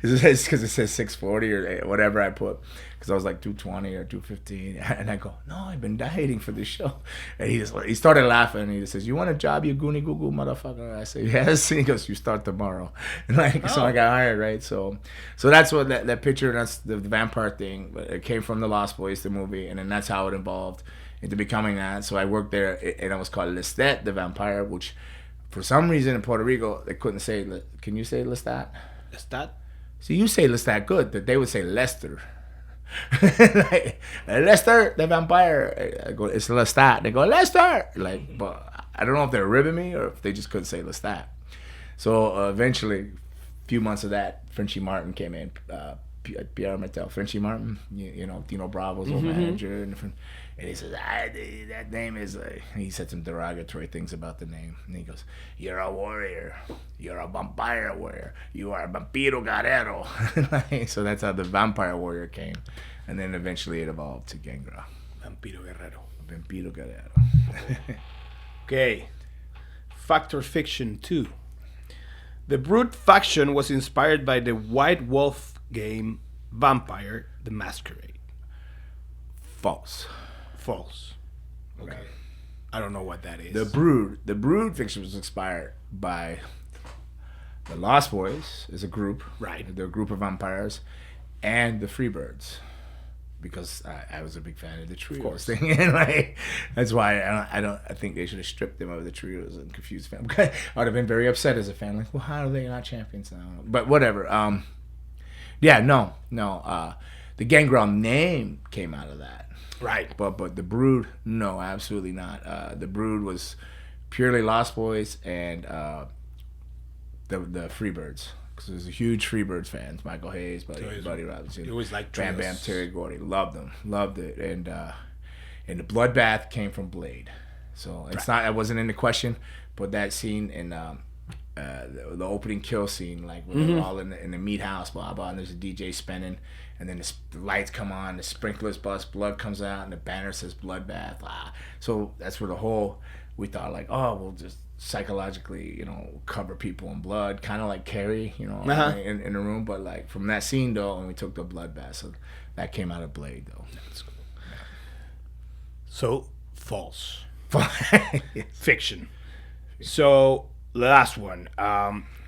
[SPEAKER 2] it's because it says 640 or whatever I put. Because I was like 220 or 215. And I go, "No, I've been dieting for this show." And he started laughing. He just says, "You want a job, you goony goo goo motherfucker?" I say, "Yes." And he goes, "You start tomorrow." And like, so I got hired, right? So that's what that picture, that's the vampire thing. It came from the Lost Boys, the movie. And then that's how it evolved into becoming that. So I worked there, and I was called Lestat, the vampire, which for some reason in Puerto Rico, they couldn't say, can you say Lestat?
[SPEAKER 3] Lestat?
[SPEAKER 2] So you say Lestat good, that they would say Lester. Like, "Lester, the vampire." I go, "It's Lestat." They go, "Lester." Like, but I don't know if they're ribbing me or if they just couldn't say Lestat. So eventually, a few months of that, Frenchie Martin came in. Pierre Martel, Frenchie Martin, you know, Dino Bravo's old manager, and he says, "That name is," he said some derogatory things about the name, and he goes, "You're a warrior, you're a vampire warrior, you are a vampiro guerrero." So that's how the vampire warrior came, and then eventually it evolved to Gangrel. Vampiro Guerrero.
[SPEAKER 3] Okay. Fact or fiction 2. The Brood faction was inspired by the White Wolf game Vampire the Masquerade.
[SPEAKER 2] False.
[SPEAKER 3] False. Okay. I don't know what that is.
[SPEAKER 2] The Brood fiction was inspired by the Lost Boys as a group.
[SPEAKER 3] Right.
[SPEAKER 2] They're a group of vampires, and the Freebirds, because I was a big fan of the trios thing, and like that's why I think they should have stripped them of the trios and confused fans. I would have been very upset as a fan, like, well, how are they not champions now? But whatever. The Gangrel name came out of that.
[SPEAKER 3] Right.
[SPEAKER 2] But the Brood, no, absolutely not. The Brood was purely Lost Boys and the Freebirds. Because there's a huge Freebirds fans. Michael Hayes, Buddy Robinson.
[SPEAKER 3] It was like
[SPEAKER 2] Bam Bam, Terry Gordy. Loved them. Loved it. And the Bloodbath came from Blade. So it's not, it wasn't in the question, but that scene in the opening kill scene, like when they're all in the meat house, blah blah, and there's a DJ spinning, and then the lights come on, the sprinklers bust, blood comes out, and the banner says Bloodbath. So that's where we thought, like, oh, we'll just psychologically, you know, cover people in blood, kind of like Carrie, you know, in the room. But like from that scene though, and we took the Bloodbath, so that came out of Blade though. That's cool. Yeah.
[SPEAKER 3] So false. Fiction. So last one.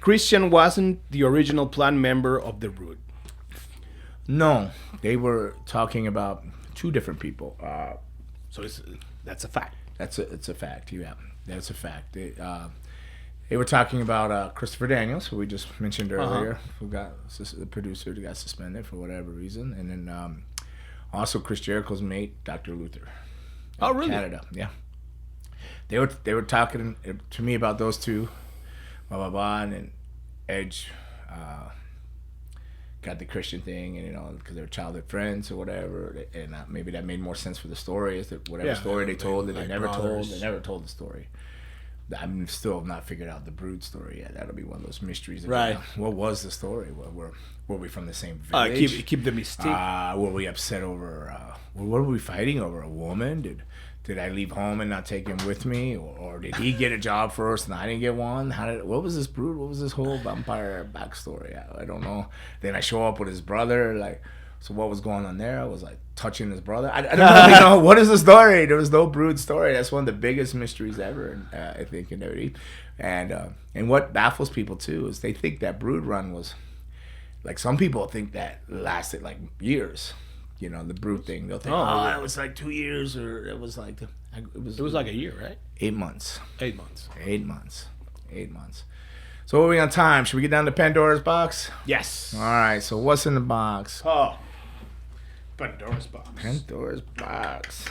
[SPEAKER 3] Christian wasn't the original plan member of the Brood.
[SPEAKER 2] No, they were talking about two different people.
[SPEAKER 3] So that's a fact.
[SPEAKER 2] It's a fact. Yeah, that's a fact. They were talking about Christopher Daniels, who we just mentioned earlier, who got the producer who got suspended for whatever reason, and then also Chris Jericho's mate, Dr. Luther.
[SPEAKER 3] Oh, really?
[SPEAKER 2] Canada, yeah. They were talking to me about those two, blah blah blah, and then Edge got the Christian thing, and because they were childhood friends or whatever, and maybe that made more sense for the story. Is that whatever story they told that they never told? They never told the story. I'm still not figured out the Brood story yet. That'll be one of those mysteries.
[SPEAKER 3] Right.
[SPEAKER 2] What was the story? Were we from the same village?
[SPEAKER 3] Keep the mystique.
[SPEAKER 2] Were we upset over? What were we fighting over? A woman? Did I leave home and not take him with me, or did he get a job first and I didn't get one? What was this Brood? What was this whole vampire backstory? I don't know. Then I show up with his brother, like. So what was going on there? I was like touching his brother. I don't really know. What is the story? There was no Brood story. That's one of the biggest mysteries ever, I think, in WWE. And what baffles people too is they think that Brood run was like, some people think that lasted like years. The Brood thing. They'll think, it was like 2 years, or it was like
[SPEAKER 3] it was like a year, right?
[SPEAKER 2] 8 months.
[SPEAKER 3] 8 months.
[SPEAKER 2] 8 months. 8 months. So what are we on time? Should we get down to Pandora's box?
[SPEAKER 3] Yes.
[SPEAKER 2] All right. So what's in the box?
[SPEAKER 3] Oh. Pandora's box.
[SPEAKER 2] Pandora's box.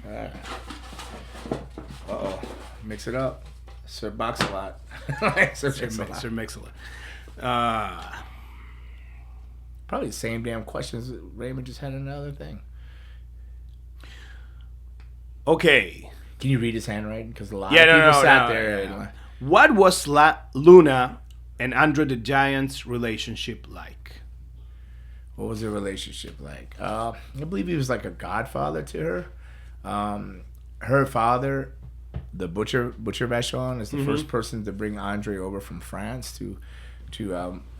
[SPEAKER 2] Uh-oh. Mix it up. Sir Box-a-Lot.
[SPEAKER 3] Sir Mix-a-Lot.
[SPEAKER 2] Probably the same damn questions. Raymond just had another thing.
[SPEAKER 3] Okay.
[SPEAKER 2] Can you read his handwriting? Because a lot of people sat there.
[SPEAKER 3] No. What was Luna and Andre the Giant's relationship like?
[SPEAKER 2] What was their relationship like? I believe he was like a godfather to her. Her father, the Butcher Vachon, is the first person to bring Andre over from France to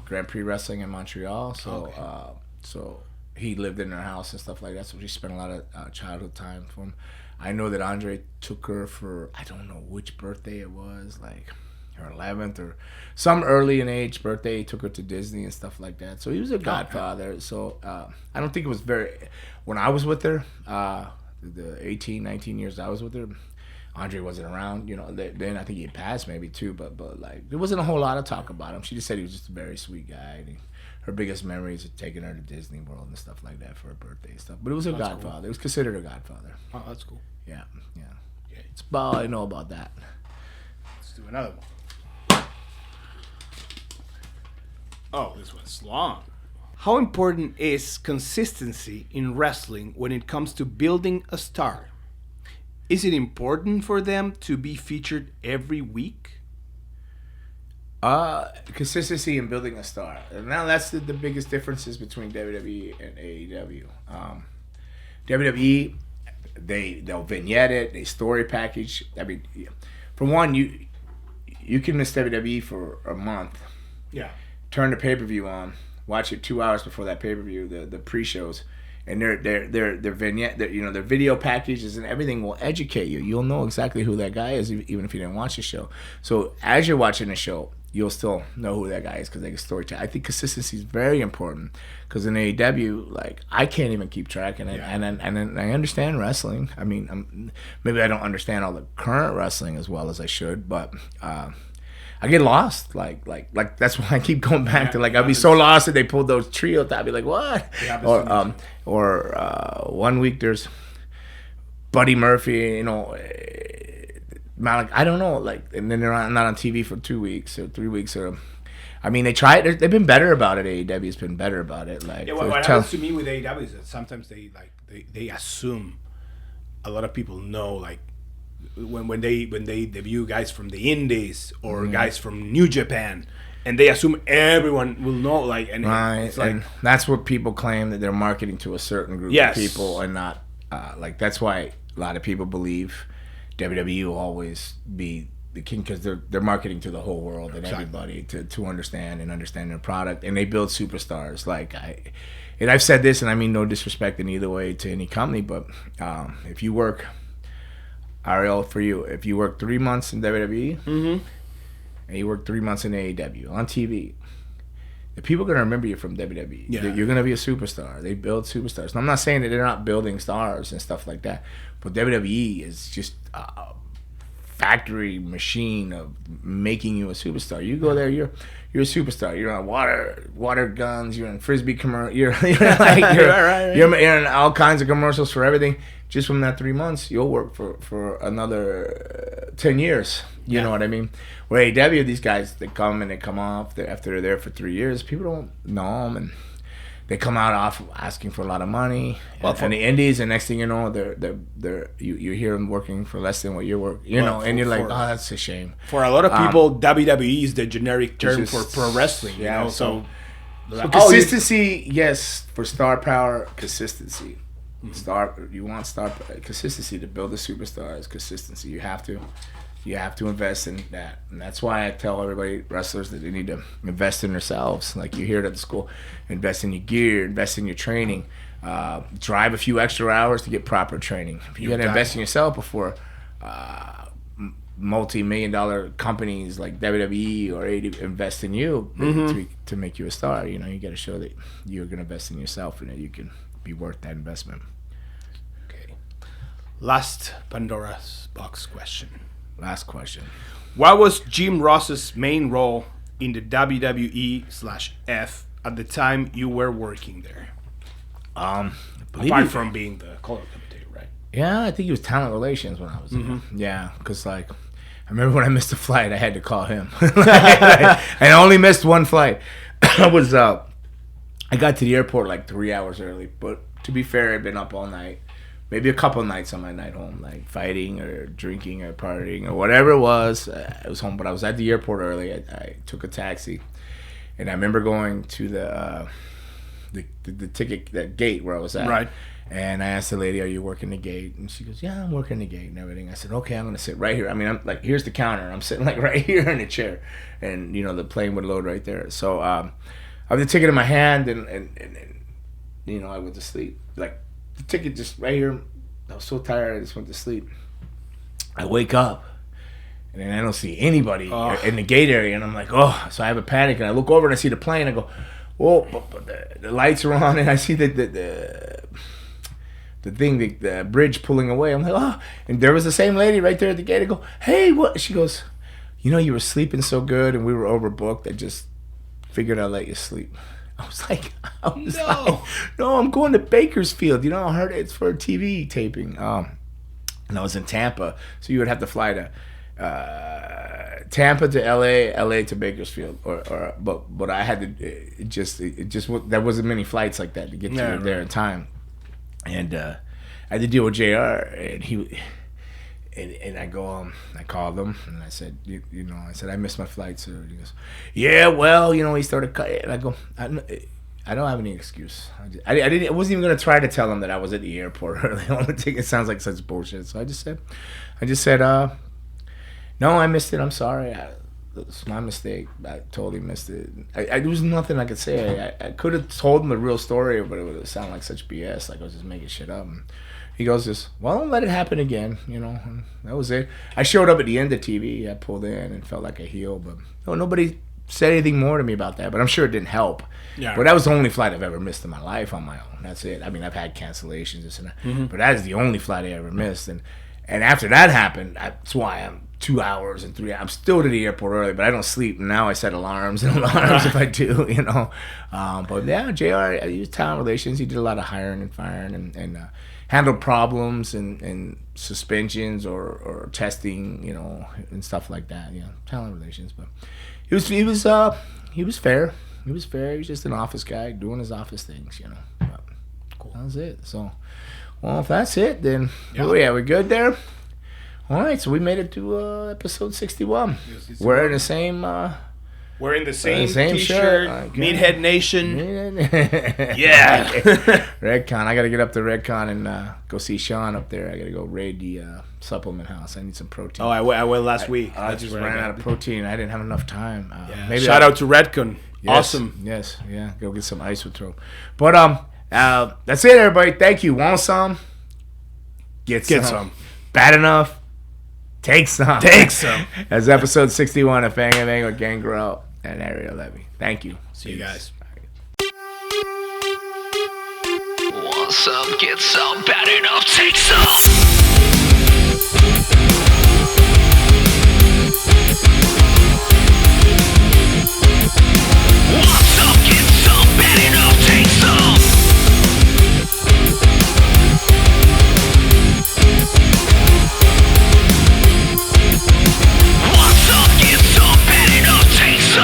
[SPEAKER 2] Grand Prix Wrestling in Montreal. So so he lived in her house and stuff like that. So she spent a lot of childhood time with him. I know that Andre took her for, I don't know which birthday it was, like her 11th or some early in age birthday. He took her to Disney and stuff like that. So he was a godfather. So I don't think it was when I was with her, the 18, 19 years I was with her, Andre wasn't around. Then I think he had passed maybe too, but like there wasn't a whole lot of talk about him. She just said he was just a very sweet guy. And her biggest memories of taking her to Disney World and stuff like that for her birthday and stuff. But it was a godfather. Cool. It was considered a godfather.
[SPEAKER 3] Oh, that's cool.
[SPEAKER 2] Yeah. It's about all I know about that.
[SPEAKER 3] Let's do another one. Oh, this one's long. How important is consistency in wrestling when it comes to building a star? Is it important for them to be featured every week?
[SPEAKER 2] Consistency in building a star. Now that's the biggest differences between WWE and AEW. WWE, they'll vignette it, they story package. I mean, for one, you can miss WWE for a month.
[SPEAKER 3] Yeah.
[SPEAKER 2] Turn the pay-per-view on, watch it 2 hours before that pay-per-view, the pre-shows, and their vignette, their video packages and everything will educate you. You'll know exactly who that guy is, even if you didn't watch the show. So as you're watching the show, you'll still know who that guy is because they can storytell. I think consistency is very important because in AEW, like, I can't even keep track, and I understand wrestling. I mean, maybe I don't understand all the current wrestling as well as I should, but I get lost. Like that's why I keep going back to, like, I'll be so lost that they pulled those trios. I'll be like, what? Or 1 week there's Buddy Murphy, Malik, I don't know, like, and then they're not on TV for 2 weeks or 3 weeks, or I mean, they try it. They've been better about it. AEW's been better about it. Like,
[SPEAKER 3] yeah, what happens to me with AEW is that sometimes they assume a lot of people know, like, when they debut guys from the Indies or guys from New Japan, and they assume everyone will know, like, and
[SPEAKER 2] right,
[SPEAKER 3] it's like,
[SPEAKER 2] and that's what people claim, that they're marketing to a certain group of people and not like, that's why a lot of people believe WWE will always be the king, because they're marketing to the whole world and everybody to understand their product, and they build superstars. Like, I've said this, and I mean no disrespect in either way to any company, but if you work, Ariel, for you, if you work 3 months in WWE and you work 3 months in AEW on TV, the people are gonna remember you from WWE.
[SPEAKER 3] Yeah.
[SPEAKER 2] You're gonna be a superstar. They build superstars. And I'm not saying that they're not building stars and stuff like that, but WWE is just a factory machine of making you a superstar. You go there, you're a superstar. You're on water guns. You're in frisbee commercial. You're you're in all kinds of commercials for everything. Just from that 3 months, you'll work for another 10 years. You know what I mean? Where AEW, these guys, they come and they come off after they're there for 3 years. People don't know them, and they come out off asking for a lot of money.
[SPEAKER 3] Well,
[SPEAKER 2] and the indies, and next thing you know, you hear them working for less than what you're working. And you're like, oh, that's a shame.
[SPEAKER 3] For a lot of people, WWE is the generic term for pro wrestling. You know, so
[SPEAKER 2] consistency, yes, for star power, consistency. You want star consistency to build a superstar is consistency. You have to invest in that, and that's why I tell everybody, wrestlers, that they need to invest in themselves. Like you hear it at the school, invest in your gear, invest in your training, drive a few extra hours to get proper training. You got to invest in yourself before multi-million-dollar companies like WWE or AEW invest in you to make you a star. You know, you got to show that you're going to invest in yourself and that you can be worth that investment.
[SPEAKER 3] Okay. Last Pandora's box question.
[SPEAKER 2] Last question.
[SPEAKER 3] What was Jim Ross's main role in the WWE/F at the time you were working there? Apart from being the color commentator, right?
[SPEAKER 2] Yeah, I think he was talent relations when I was there. Yeah, because like I remember when I missed a flight, I had to call him. I only missed one flight. I got to the airport like 3 hours early, but to be fair, I'd been up all night. Maybe a couple nights on my night home, like fighting or drinking or partying or whatever it was. I was home, but I was at the airport early. I took a taxi, and I remember going to the ticket, that gate where I was at.
[SPEAKER 3] Right.
[SPEAKER 2] And I asked the lady, "Are you working the gate?" And she goes, "Yeah, I'm working the gate and everything." I said, "Okay, I'm gonna sit right here." I mean, I'm like, here's the counter. I'm sitting like right here in a chair, and you know the plane would load right there. So I have the ticket in my hand, and you know I went to sleep. Like the ticket just right here. I was so tired, I just went to sleep. I wake up, and then I don't see anybody in the gate area, and I'm like, oh. So I have a panic, and I look over and I see the plane. I go, whoa! But the lights are on, and I see the bridge pulling away. I'm like, oh. And there was the same lady right there at the gate. I go, hey, what? She goes, you know, you were sleeping so good, and we were overbooked. I just figured I'd let you sleep. I was like, no, I'm going to Bakersfield. You know, I heard it's for a TV taping. And I was in Tampa, so you would have to fly to Tampa to LA to Bakersfield, but I had to there wasn't many flights like that to get to there in time, and I had to deal with JR, and he. And I go, I called him, and I said, you know, I missed my flight, sir. And he goes, yeah, well, you know, he started cutting. And I go, I don't have any excuse. I wasn't even gonna try to tell him that I was at the airport early. I don't think it sounds like such bullshit. So I just said, no, I missed it. I'm sorry. It's my mistake. I totally missed it. There was nothing I could say. I could have told him the real story, but it would sound like such BS. Like I was just making shit up. And he goes, well, don't let it happen again, you know. And that was it. I showed up at the end of TV. I pulled in and felt like a heel, but nobody said anything more to me about that. But I'm sure it didn't help. Yeah. But that was the only flight I've ever missed in my life on my own. That's it. I mean, I've had cancellations, this and that, but that is the only flight I ever missed. And after that happened, that's why I'm 2 hours and 3 hours. I'm still to the airport early, but I don't sleep. Now I set alarms if I do, you know. But yeah, JR, he used talent relations. He did a lot of hiring and firing and handled problems and suspensions or testing, you know, and stuff like that. You know, talent relations. But he was fair. He was fair. He was just an office guy doing his office things, you know. But cool. That was it. So, well, if that's it, then we're good there. All right, so we made it to episode 61. We're in the same.
[SPEAKER 3] We're in the same
[SPEAKER 2] T-shirt.
[SPEAKER 3] Shirt. Meathead Nation.
[SPEAKER 2] Yeah. Redcon. I got to get up to Redcon and go see Sean up there. I got to go raid the supplement house. I need some protein.
[SPEAKER 3] Oh, I went last week.
[SPEAKER 2] I just ran out of protein. I didn't have enough time.
[SPEAKER 3] Maybe shout out to Redcon.
[SPEAKER 2] Yes,
[SPEAKER 3] awesome.
[SPEAKER 2] Yes. Yeah. Go get some ice with throw. But that's it, everybody. Thank you. Want some? Get some. Bad enough? Take some.
[SPEAKER 3] Take some.
[SPEAKER 2] That's episode 61 of FNB with Gangrel. and Ariel Levy. Thank you.
[SPEAKER 3] See you guys.
[SPEAKER 1] Want some, get some, bad enough, take some.